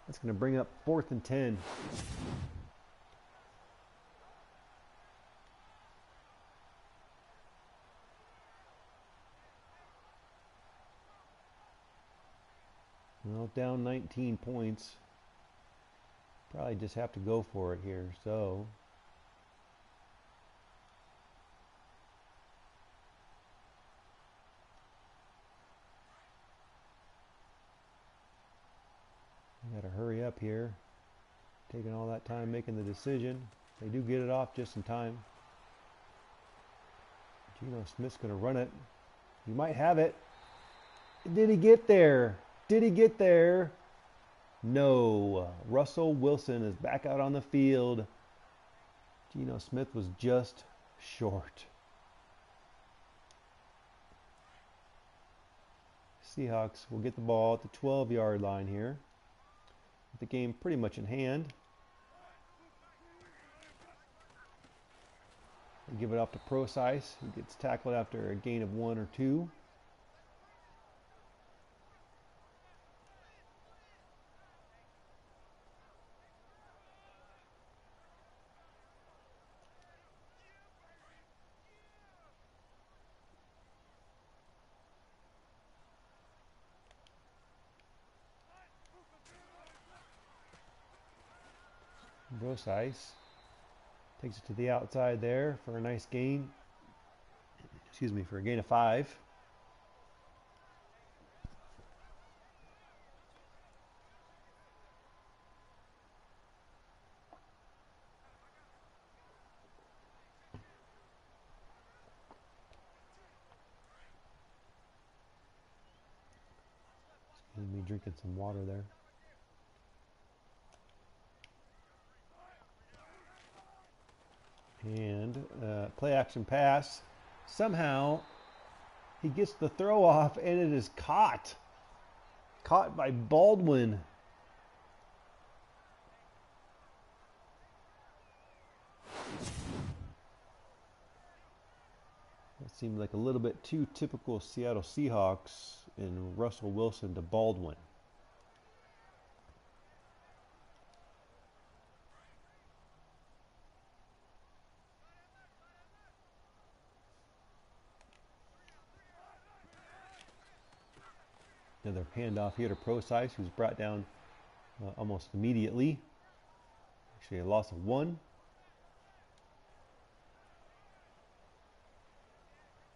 That's going to bring up 4th and 10. Well, down 19 points. Probably just have to go for it here, so. We gotta hurry up here. Taking all that time making the decision. They do get it off just in time. Geno Smith's gonna run it. He might have it. Did he get there? Did he get there? No. Russell Wilson is back out on the field. Geno Smith was just short. Seahawks will get the ball at the 12-yard line here. With the game pretty much in hand. They give it off to Procise, who gets tackled after a gain of 1 or 2. Procise takes it to the outside there for a nice gain. Excuse me, for a gain of 5. Excuse me, drinking some water there. And play action pass. Somehow he gets the throw off and it is caught. Caught by Baldwin. That seemed like a little bit too typical Seattle Seahawks in Russell Wilson to Baldwin. Another handoff here to Procise, who's brought down almost immediately. Actually, a loss of 1.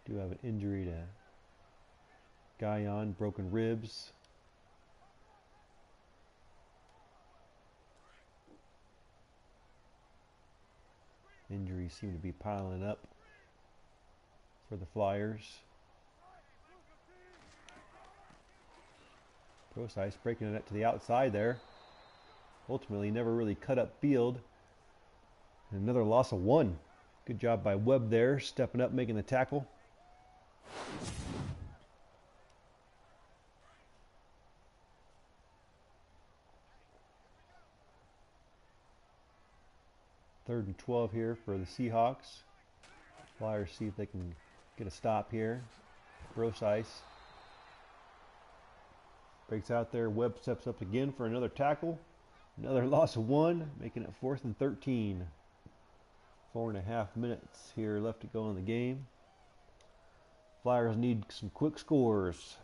Do have an injury to Guyon, broken ribs. Injuries seem to be piling up for the Flyers. Procise breaking it to the outside there. Ultimately never really cut up field. And another loss of 1. Good job by Webb there, stepping up, making the tackle. Third and 12 here for the Seahawks. Flyers see if they can get a stop here. Procise breaks out there. Webb steps up again for another tackle. Another loss of 1, making it 4th and 13. 4.5 minutes here left to go in the game. Flyers need some quick scores.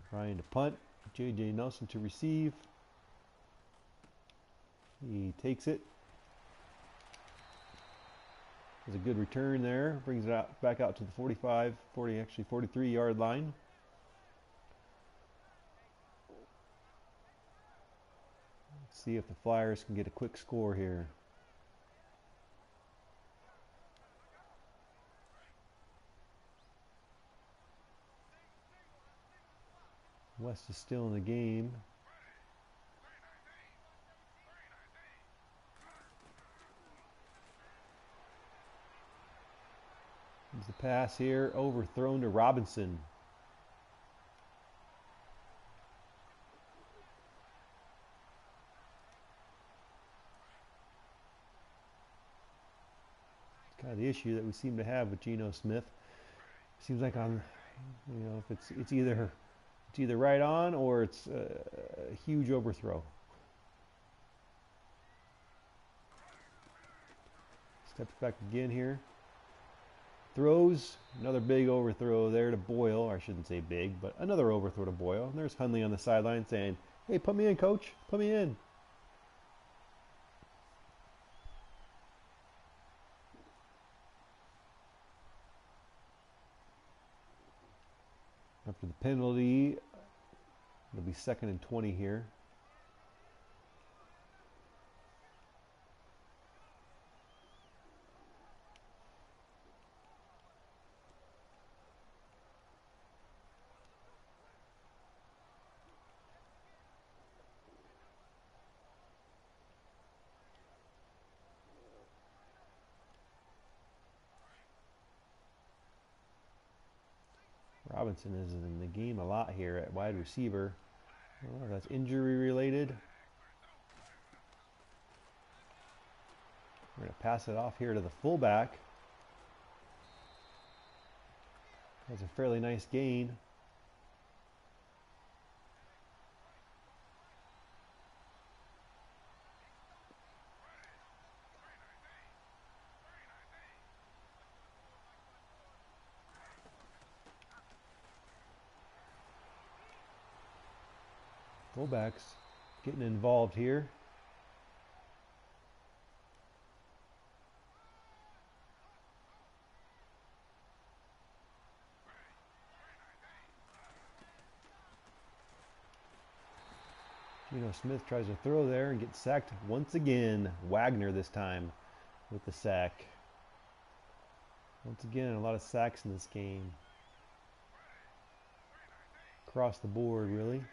Trying to punt. J.J. Nelson to receive. He takes it. There's a good return there. Brings it out back out to the 45, 40, actually 43-yard line. Let's see if the Flyers can get a quick score here. West is still in the game. There's the pass here, overthrown to Robinson. It's kind of the issue that we seem to have with Geno Smith. Seems like on, if it's either right on or it's a huge overthrow. Steps back again here. Throws, another big overthrow there to Boyle, or I shouldn't say big, but another overthrow to Boyle. And there's Hundley on the sideline saying, "Hey, put me in, coach, put me in." After the penalty, it'll be 2nd and 20 here. Robinson is in the game a lot here at wide receiver. Oh, that's injury related. We're going to pass it off here to the fullback. That's a fairly nice gain. Fullbacks getting involved here. Geno Smith tries to throw there and gets sacked once again. Wagner this time with the sack. Once again, a lot of sacks in this game. Across the board, really.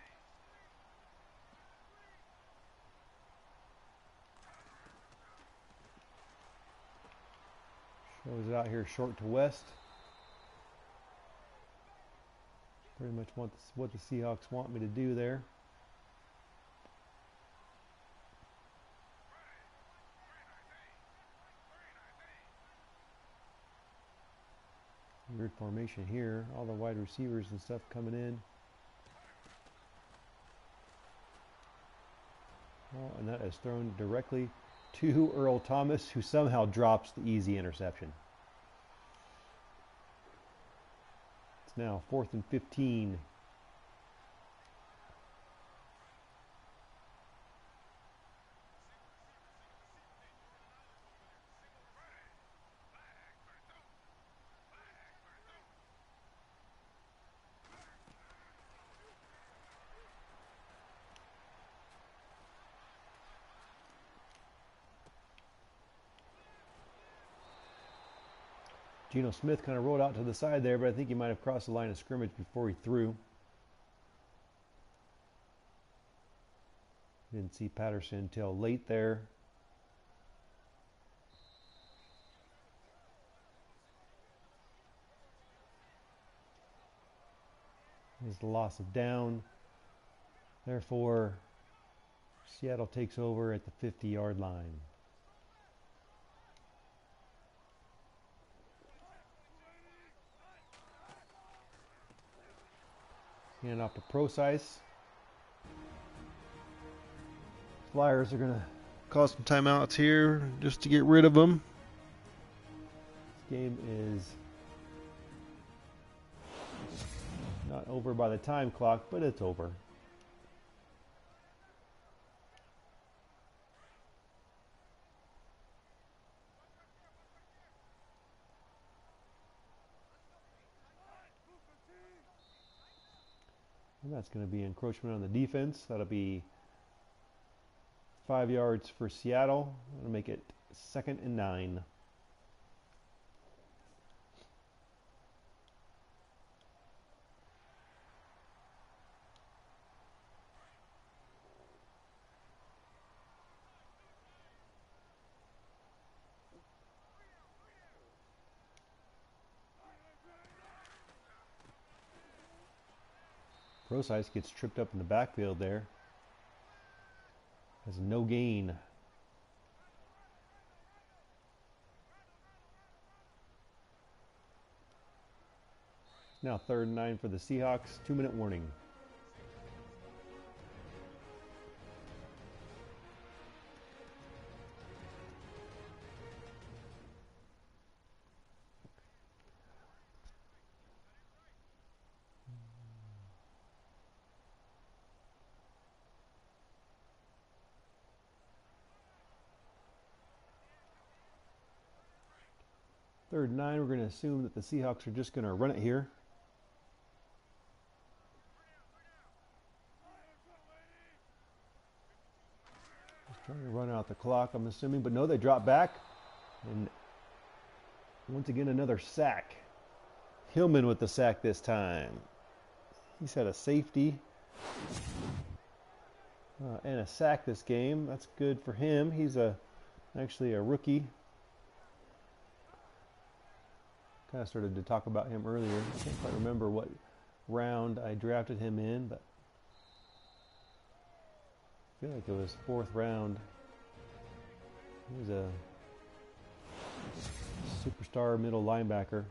Shows it out here short to West. Pretty much what the Seahawks want me to do there. Weird formation here. All the wide receivers and stuff coming in. Oh, and that is thrown directly to Earl Thomas, who somehow drops the easy interception. It's now 4th and 15. Geno Smith kind of rolled out to the side there, but I think he might have crossed the line of scrimmage before he threw. Didn't see Patterson until late there. There's the loss of down. Therefore, Seattle takes over at the 50-yard line. Hand off to Procise. Flyers are going to call some timeouts here just to get rid of them. This game is not over by the time clock, but it's over. And that's going to be encroachment on the defense. That'll be 5 yards for Seattle. That'll make it 2nd and 9. Procise gets tripped up in the backfield there. Has no gain. Now 3rd and 9 for the Seahawks. 2-minute warning. Third and 9, we're going to assume that the Seahawks are just going to run it here. Just trying to run out the clock, I'm assuming. But no, they drop back. And once again, another sack. Hillman with the sack this time. He's had a safety and a sack this game. That's good for him. He's actually a rookie. Kind of started to talk about him earlier. I can't quite remember what round I drafted him in, but I feel like it was 4th round. He was a superstar middle linebacker.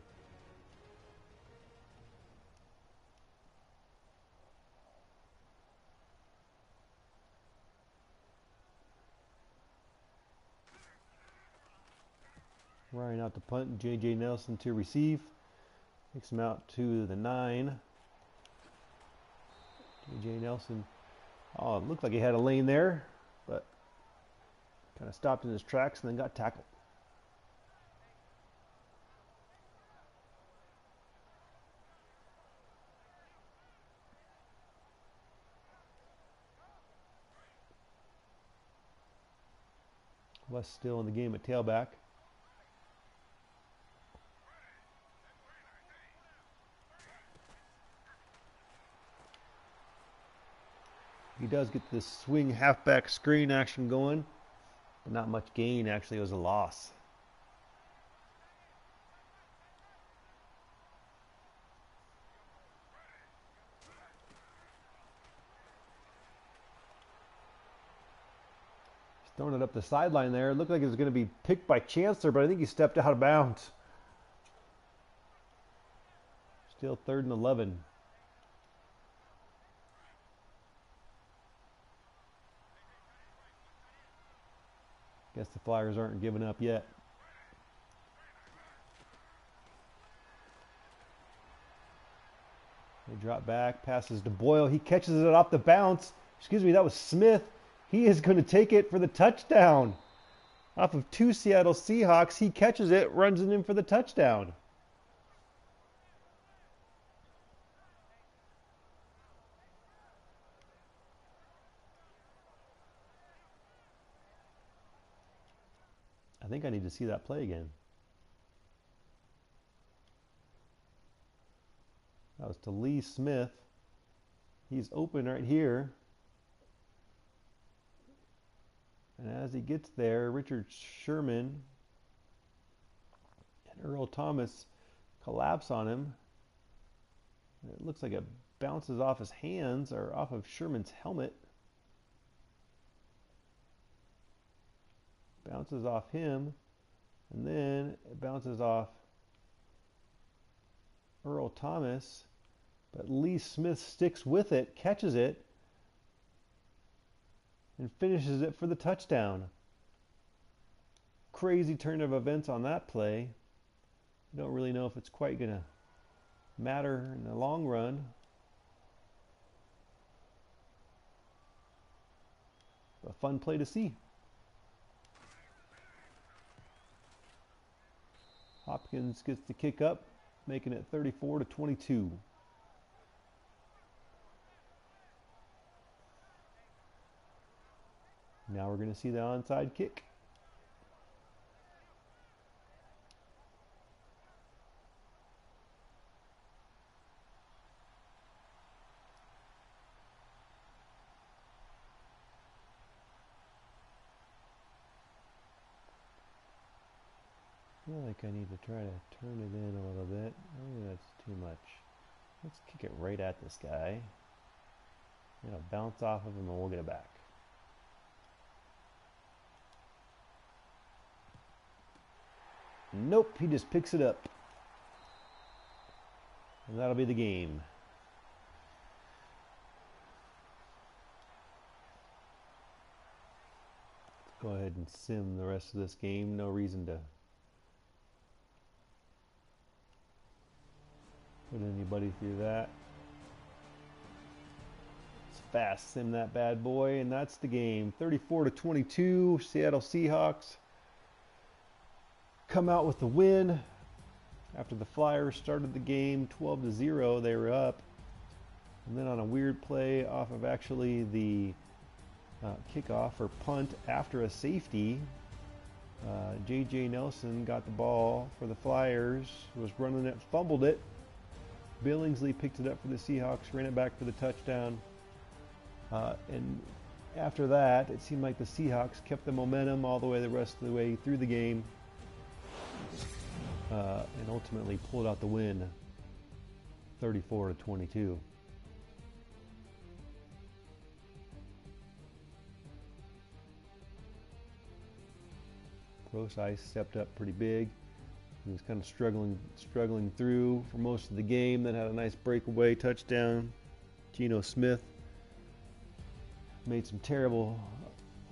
Ryan out to punt, J.J. Nelson to receive. Takes him out to the 9. J.J. Nelson, oh, it looked like he had a lane there, but kind of stopped in his tracks and then got tackled. West still in the game at tailback. He does get this swing halfback screen action going, but not much gain. Actually, it was a loss. He's throwing it up the sideline there. It looked like it was going to be picked by Chancellor, but I think he stepped out of bounds. Still 3rd and 11. Guess the Flyers aren't giving up yet. They drop back, passes to Boyle. He catches it off the bounce. Excuse me, that was Smith. He is going to take it for the touchdown. Off of 2 Seattle Seahawks, he catches it, runs it in for the touchdown. I think I need to see that play again. That was to Lee Smith. He's open right here. And as he gets there, Richard Sherman and Earl Thomas collapse on him. And it looks like it bounces off his hands or off of Sherman's helmet. Bounces off him, and then it bounces off Earl Thomas, but Lee Smith sticks with it, catches it, and finishes it for the touchdown. Crazy turn of events on that play. I don't really know if it's quite going to matter in the long run. A fun play to see. Hopkins gets the kick up, making it 34-22. Now we're going to see the onside kick. I feel like I need to try to turn it in a little bit. Maybe that's too much. Let's kick it right at this guy. It'll bounce off of him and we'll get it back. Nope, he just picks it up. And that'll be the game. Let's go ahead and sim the rest of this game. No reason to put anybody through that. Let's fast sim that bad boy, and that's the game. 34-22, Seattle Seahawks come out with the win. After the Flyers started the game 12-0, they were up. And then on a weird play off of actually the kickoff or punt after a safety, J.J. Nelson got the ball for the Flyers, was running it, fumbled it. Billingsley picked it up for the Seahawks, ran it back for the touchdown. And after that, it seemed like the Seahawks kept the momentum all the way the rest of the way through the game. And ultimately pulled out the win, 34-22. Procise stepped up pretty big. He was kind of struggling through for most of the game. Then had a nice breakaway touchdown. Geno Smith made some terrible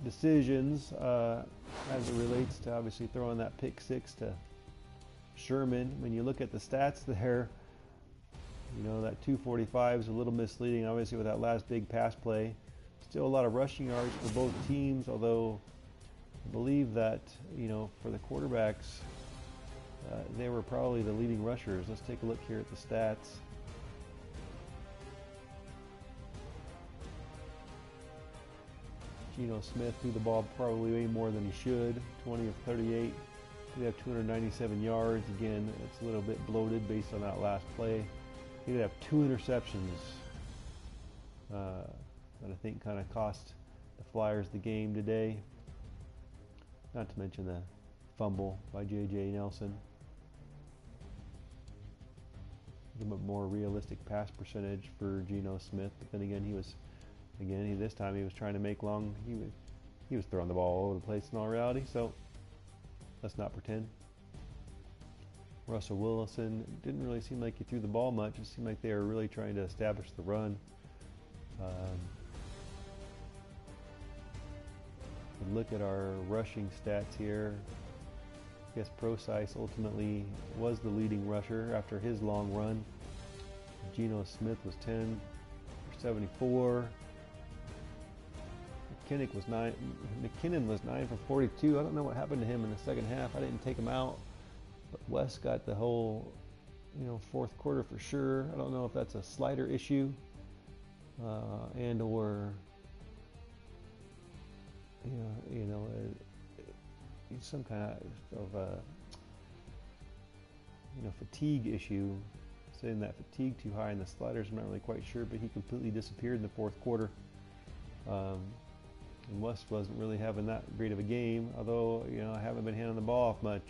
decisions as it relates to obviously throwing that pick six to Sherman. When you look at the stats there, you know that 245 is a little misleading, obviously, with that last big pass play. Still a lot of rushing yards for both teams, although I believe that, you know, for the quarterbacks, they were probably the leading rushers. Let's take a look here at the stats. Geno Smith threw the ball probably way more than he should, 20 of 38. We have 297 yards. Again, it's a little bit bloated based on that last play. He did have 2 interceptions that I think kind of cost the Flyers the game today. Not to mention the fumble by J.J. Nelson. A little bit more realistic pass percentage for Geno Smith, but then again, this time he was trying to make long. He was throwing the ball all over the place in all reality. So let's not pretend. Russell Wilson didn't really seem like he threw the ball much. It seemed like they were really trying to establish the run. Look at our rushing stats here. I guess Procise ultimately was the leading rusher after his long run. Geno Smith was 10 for 74. McKinnon was 9 for 42. I don't know what happened to him in the second half. I didn't take him out, but Wes got the whole, fourth quarter for sure. I don't know if that's a slider issue and or some kind of fatigue issue. Saying that fatigue too high in the sliders, I'm not really quite sure, but he completely disappeared in the fourth quarter. And West wasn't really having that great of a game, although I haven't been handing the ball off much.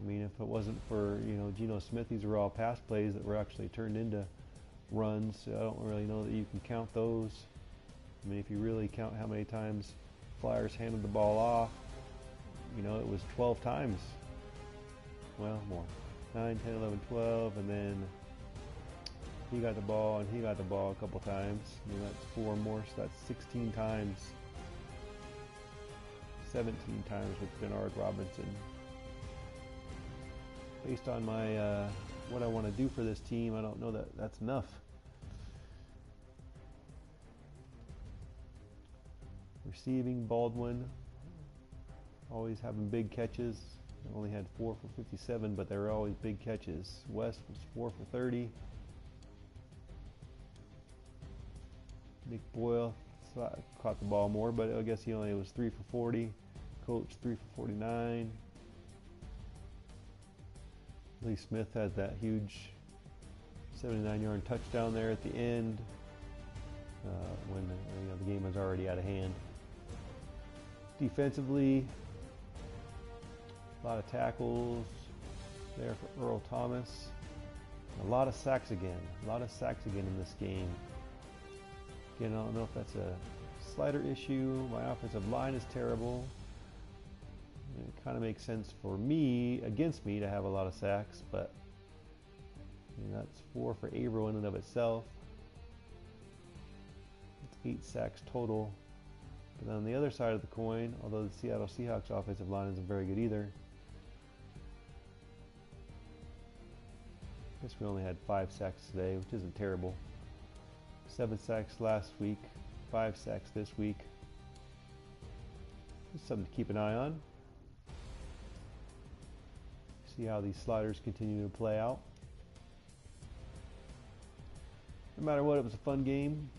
I mean, if it wasn't for Geno Smith, these were all pass plays that were actually turned into runs. So I don't really know that you can count those. I mean, if you really count how many times Flyers handed the ball off, it was 12 times. Well, more. 9, 10, 11, 12, and then he got the ball and he got the ball a couple times. That's 4 more, so that's 16 times. 17 times with Bernard Robinson. Based on my what I want to do for this team, I don't know that that's enough. Receiving, Baldwin, always having big catches. I only had 4 for 57, but they were always big catches. West was 4 for 30. Nick Boyle, caught the ball more, but I guess he only was 3 for 40. Coach 3 for 49. Lee Smith had that huge 79-yard touchdown there at the end when the game was already out of hand. Defensively, a lot of tackles there for Earl Thomas. A lot of sacks again. A lot of sacks again in this game. Again, I don't know if that's a slider issue. My offensive line is terrible. It kind of makes sense for me, against me, to have a lot of sacks, but that's 4 for Averill in and of itself. It's 8 sacks total. But on the other side of the coin, although the Seattle Seahawks offensive line isn't very good either, I guess we only had 5 sacks today, which isn't terrible. 7 sacks last week, 5 sacks this week. Just something to keep an eye on. See how these sliders continue to play out. No matter what, it was a fun game.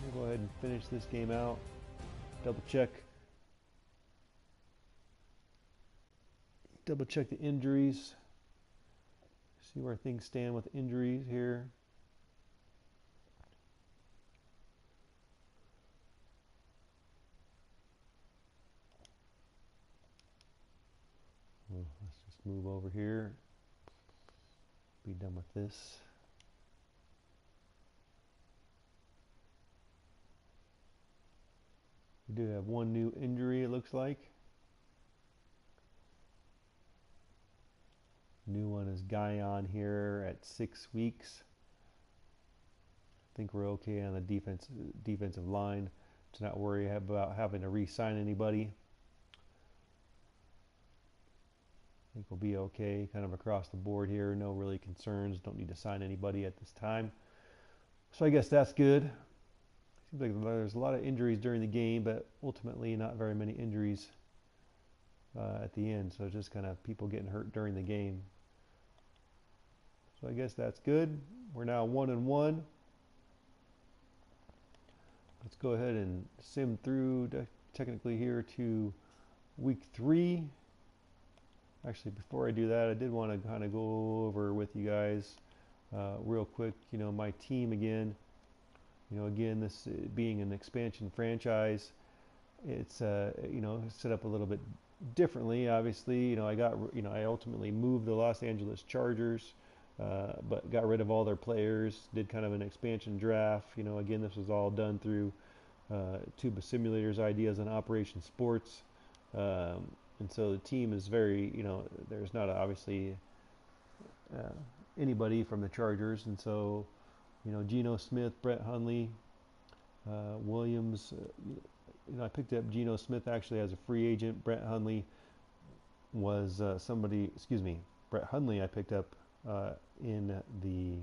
We'll go ahead and finish this game out. Double check the injuries. See where things stand with injuries here. Well, let's just move over here. Be done with this. We do have one new injury, it looks like. New one is Guyon here at 6 weeks. I think we're okay on the defensive line to not worry about having to re-sign anybody. I think we'll be okay kind of across the board here. No really concerns. Don't need to sign anybody at this time. So I guess that's good. Seems like there's a lot of injuries during the game, but ultimately not very many injuries at the end. So just kind of people getting hurt during the game. So I guess that's good. We're now 1-1. Let's go ahead and sim through technically here to week 3. Actually, before I do that, I did want to kind of go over with you guys real quick, my team again. Again, this being an expansion franchise, it's set up a little bit differently. Obviously, I ultimately moved the Los Angeles Chargers, but got rid of all their players. Did kind of an expansion draft. Again, this was all done through tubaSimulator's ideas on Operation Sports, and so the team is very, there's not obviously anybody from the Chargers, and so. Geno Smith, Brett Hundley, Williams. I picked up Geno Smith actually as a free agent. Brett Hundley was Brett Hundley I picked up in the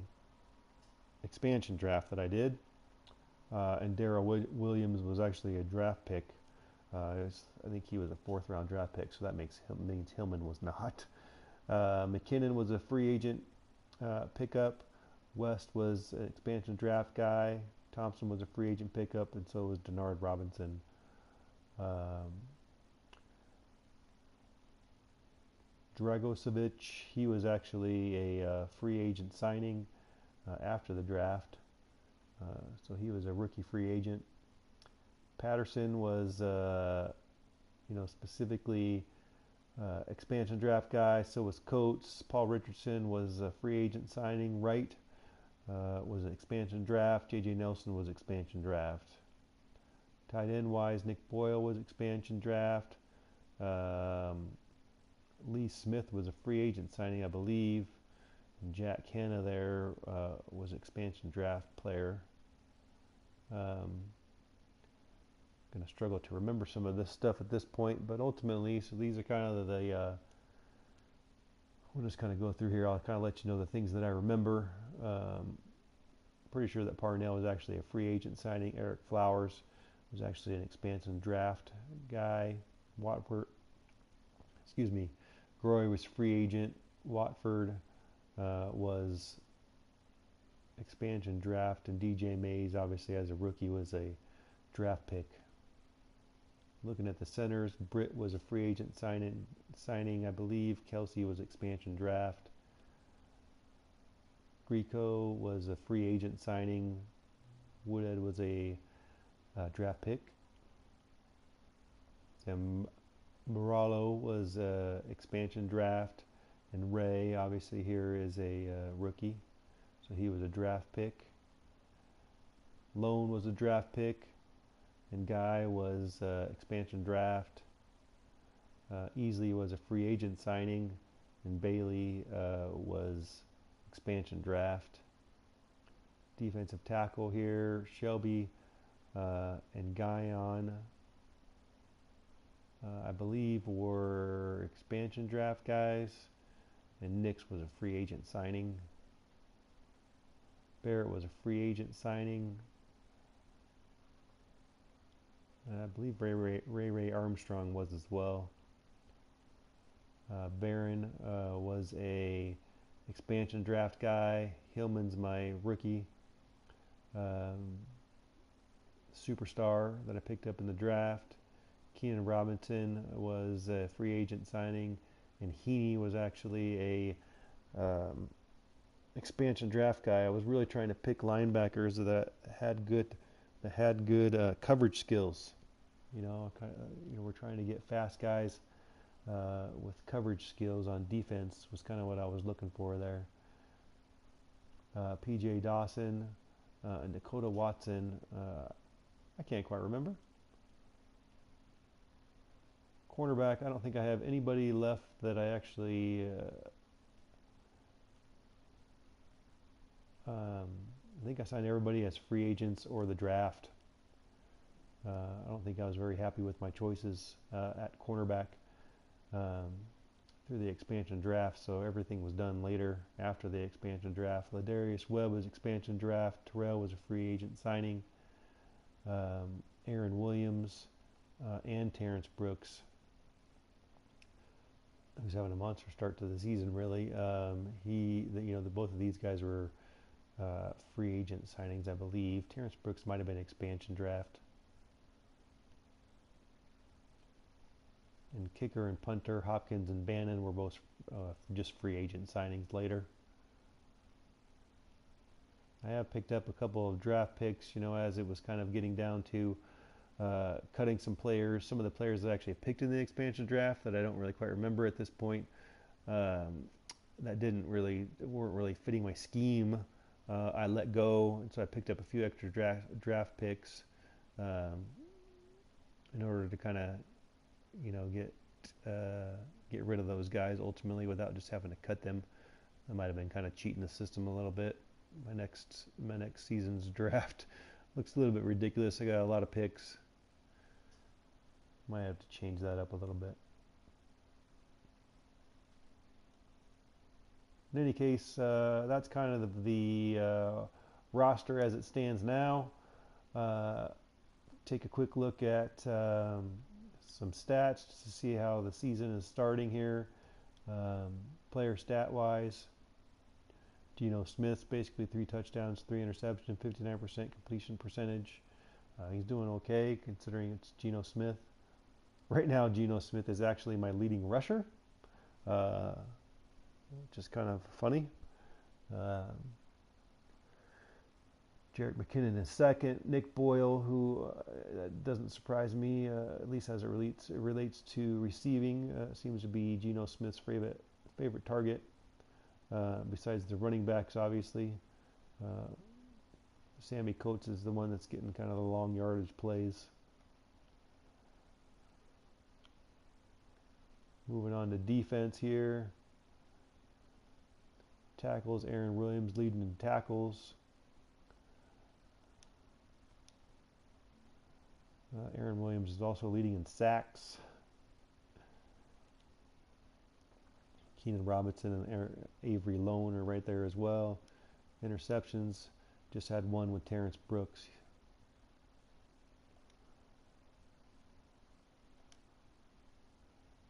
expansion draft that I did. And Darrell Williams was actually a draft pick. I think he was a 4th round draft pick, so that means Hillman was not. McKinnon was a free agent pickup. West was an expansion draft guy. Thompson was a free agent pickup, and so was Denard Robinson. Dragocevic, he was actually a free agent signing after the draft. So he was a rookie free agent. Patterson was, specifically expansion draft guy. So was Coates. Paul Richardson was a free agent signing. Wright was an expansion draft. J.J. Nelson was expansion draft. Tight end wise, Nick Boyle was expansion draft. Lee Smith was a free agent signing, I believe. And Jack Hanna there was an expansion draft player. Going to struggle to remember some of this stuff at this point, but ultimately, so these are kind of we'll just kind of go through here. I'll kind of let you know the things that I remember. Pretty sure that Parnell was actually a free agent signing. Eric Flowers was actually an expansion draft guy. Groy was free agent. Watford was expansion draft, and DJ Mays, obviously as a rookie, was a draft pick. Looking at the centers, Britt was a free agent signing, I believe. Kelsey was expansion draft. Grieco was a free agent signing. Woodhead was a draft pick. And Moralo was a expansion draft. And Ray, obviously here, is a rookie. So he was a draft pick. Lone was a draft pick. And Guy was expansion draft. Easley was a free agent signing. And Bailey was expansion draft. Defensive tackle here, Shelby and Guyon, I believe, were expansion draft guys. And Nix was a free agent signing. Barrett was a free agent signing. I believe Ray Armstrong was as well. Barron was a expansion draft guy. Hillman's my rookie superstar that I picked up in the draft. Keenan Robinson was a free agent signing, and Heaney was actually a expansion draft guy. I was really trying to pick linebackers that had good coverage skills. We're trying to get fast guys with coverage skills on defense was kind of what I was looking for there. P.J. Dawson and Dakota Watson, I can't quite remember. Cornerback, I don't think I have anybody left that I actually I think I signed everybody as free agents or the draft. I don't think I was very happy with my choices at cornerback through the expansion draft, so everything was done later after the expansion draft. Ladarius Webb was expansion draft. Terrell was a free agent signing. Aaron Williams and Terrence Brooks, who's having a monster start to the season, really. Both of these guys were free agent signings, I believe. Terrence Brooks might have been expansion draft. And kicker and punter, Hopkins and Bannon, were both just free agent signings later. I have picked up a couple of draft picks, as it was kind of getting down to cutting some players. Some of the players that I actually picked in the expansion draft that I don't really quite remember at this point, that weren't really fitting my scheme. I let go, and so I picked up a few extra draft picks in order to kind of get rid of those guys ultimately without just having to cut them. I might have been kind of cheating the system a little bit. My next season's draft looks a little bit ridiculous. I got a lot of picks. Might have to change that up a little bit. In any case, that's kind of the roster as it stands now. Take a quick look at some stats to see how the season is starting here. Player stat wise, Geno Smith, basically 3 touchdowns, 3 interceptions, 59% completion percentage. He's doing okay considering it's Geno Smith. Right now, Geno Smith is actually my leading rusher, which is kind of funny. Jerick McKinnon is second. Nick Boyle, who doesn't surprise me, at least as it relates to receiving, seems to be Geno Smith's favorite target, besides the running backs, obviously. Sammy Coates is the one that's getting kind of the long yardage plays. Moving on to defense here. Tackles, Aaron Williams leading in tackles. Aaron Williams is also leading in sacks. Keenan Robinson and Avery Lone are right there as well. Interceptions, just had one with Terrence Brooks.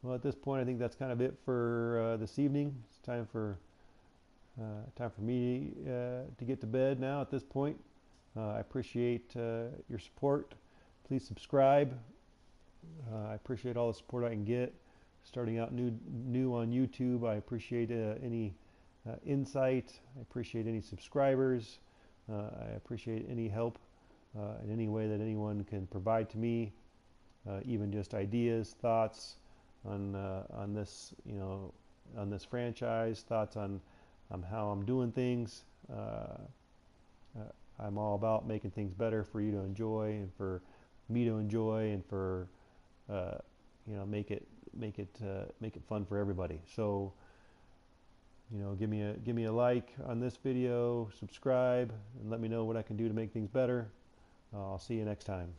Well, at this point, I think that's kind of it for this evening. It's time for Time for me to get to bed now at this point. I appreciate your support. Please subscribe. I appreciate all the support I can get. Starting out new on YouTube, I appreciate any insight. I appreciate any subscribers. I appreciate any help in any way that anyone can provide to me, even just ideas, thoughts on this, on this franchise, thoughts on how I'm doing things. I'm all about making things better for you to enjoy and for me to enjoy and for make it fun for everybody. So give me a like on this video, subscribe, and let me know what I can do to make things better. I'll see you next time.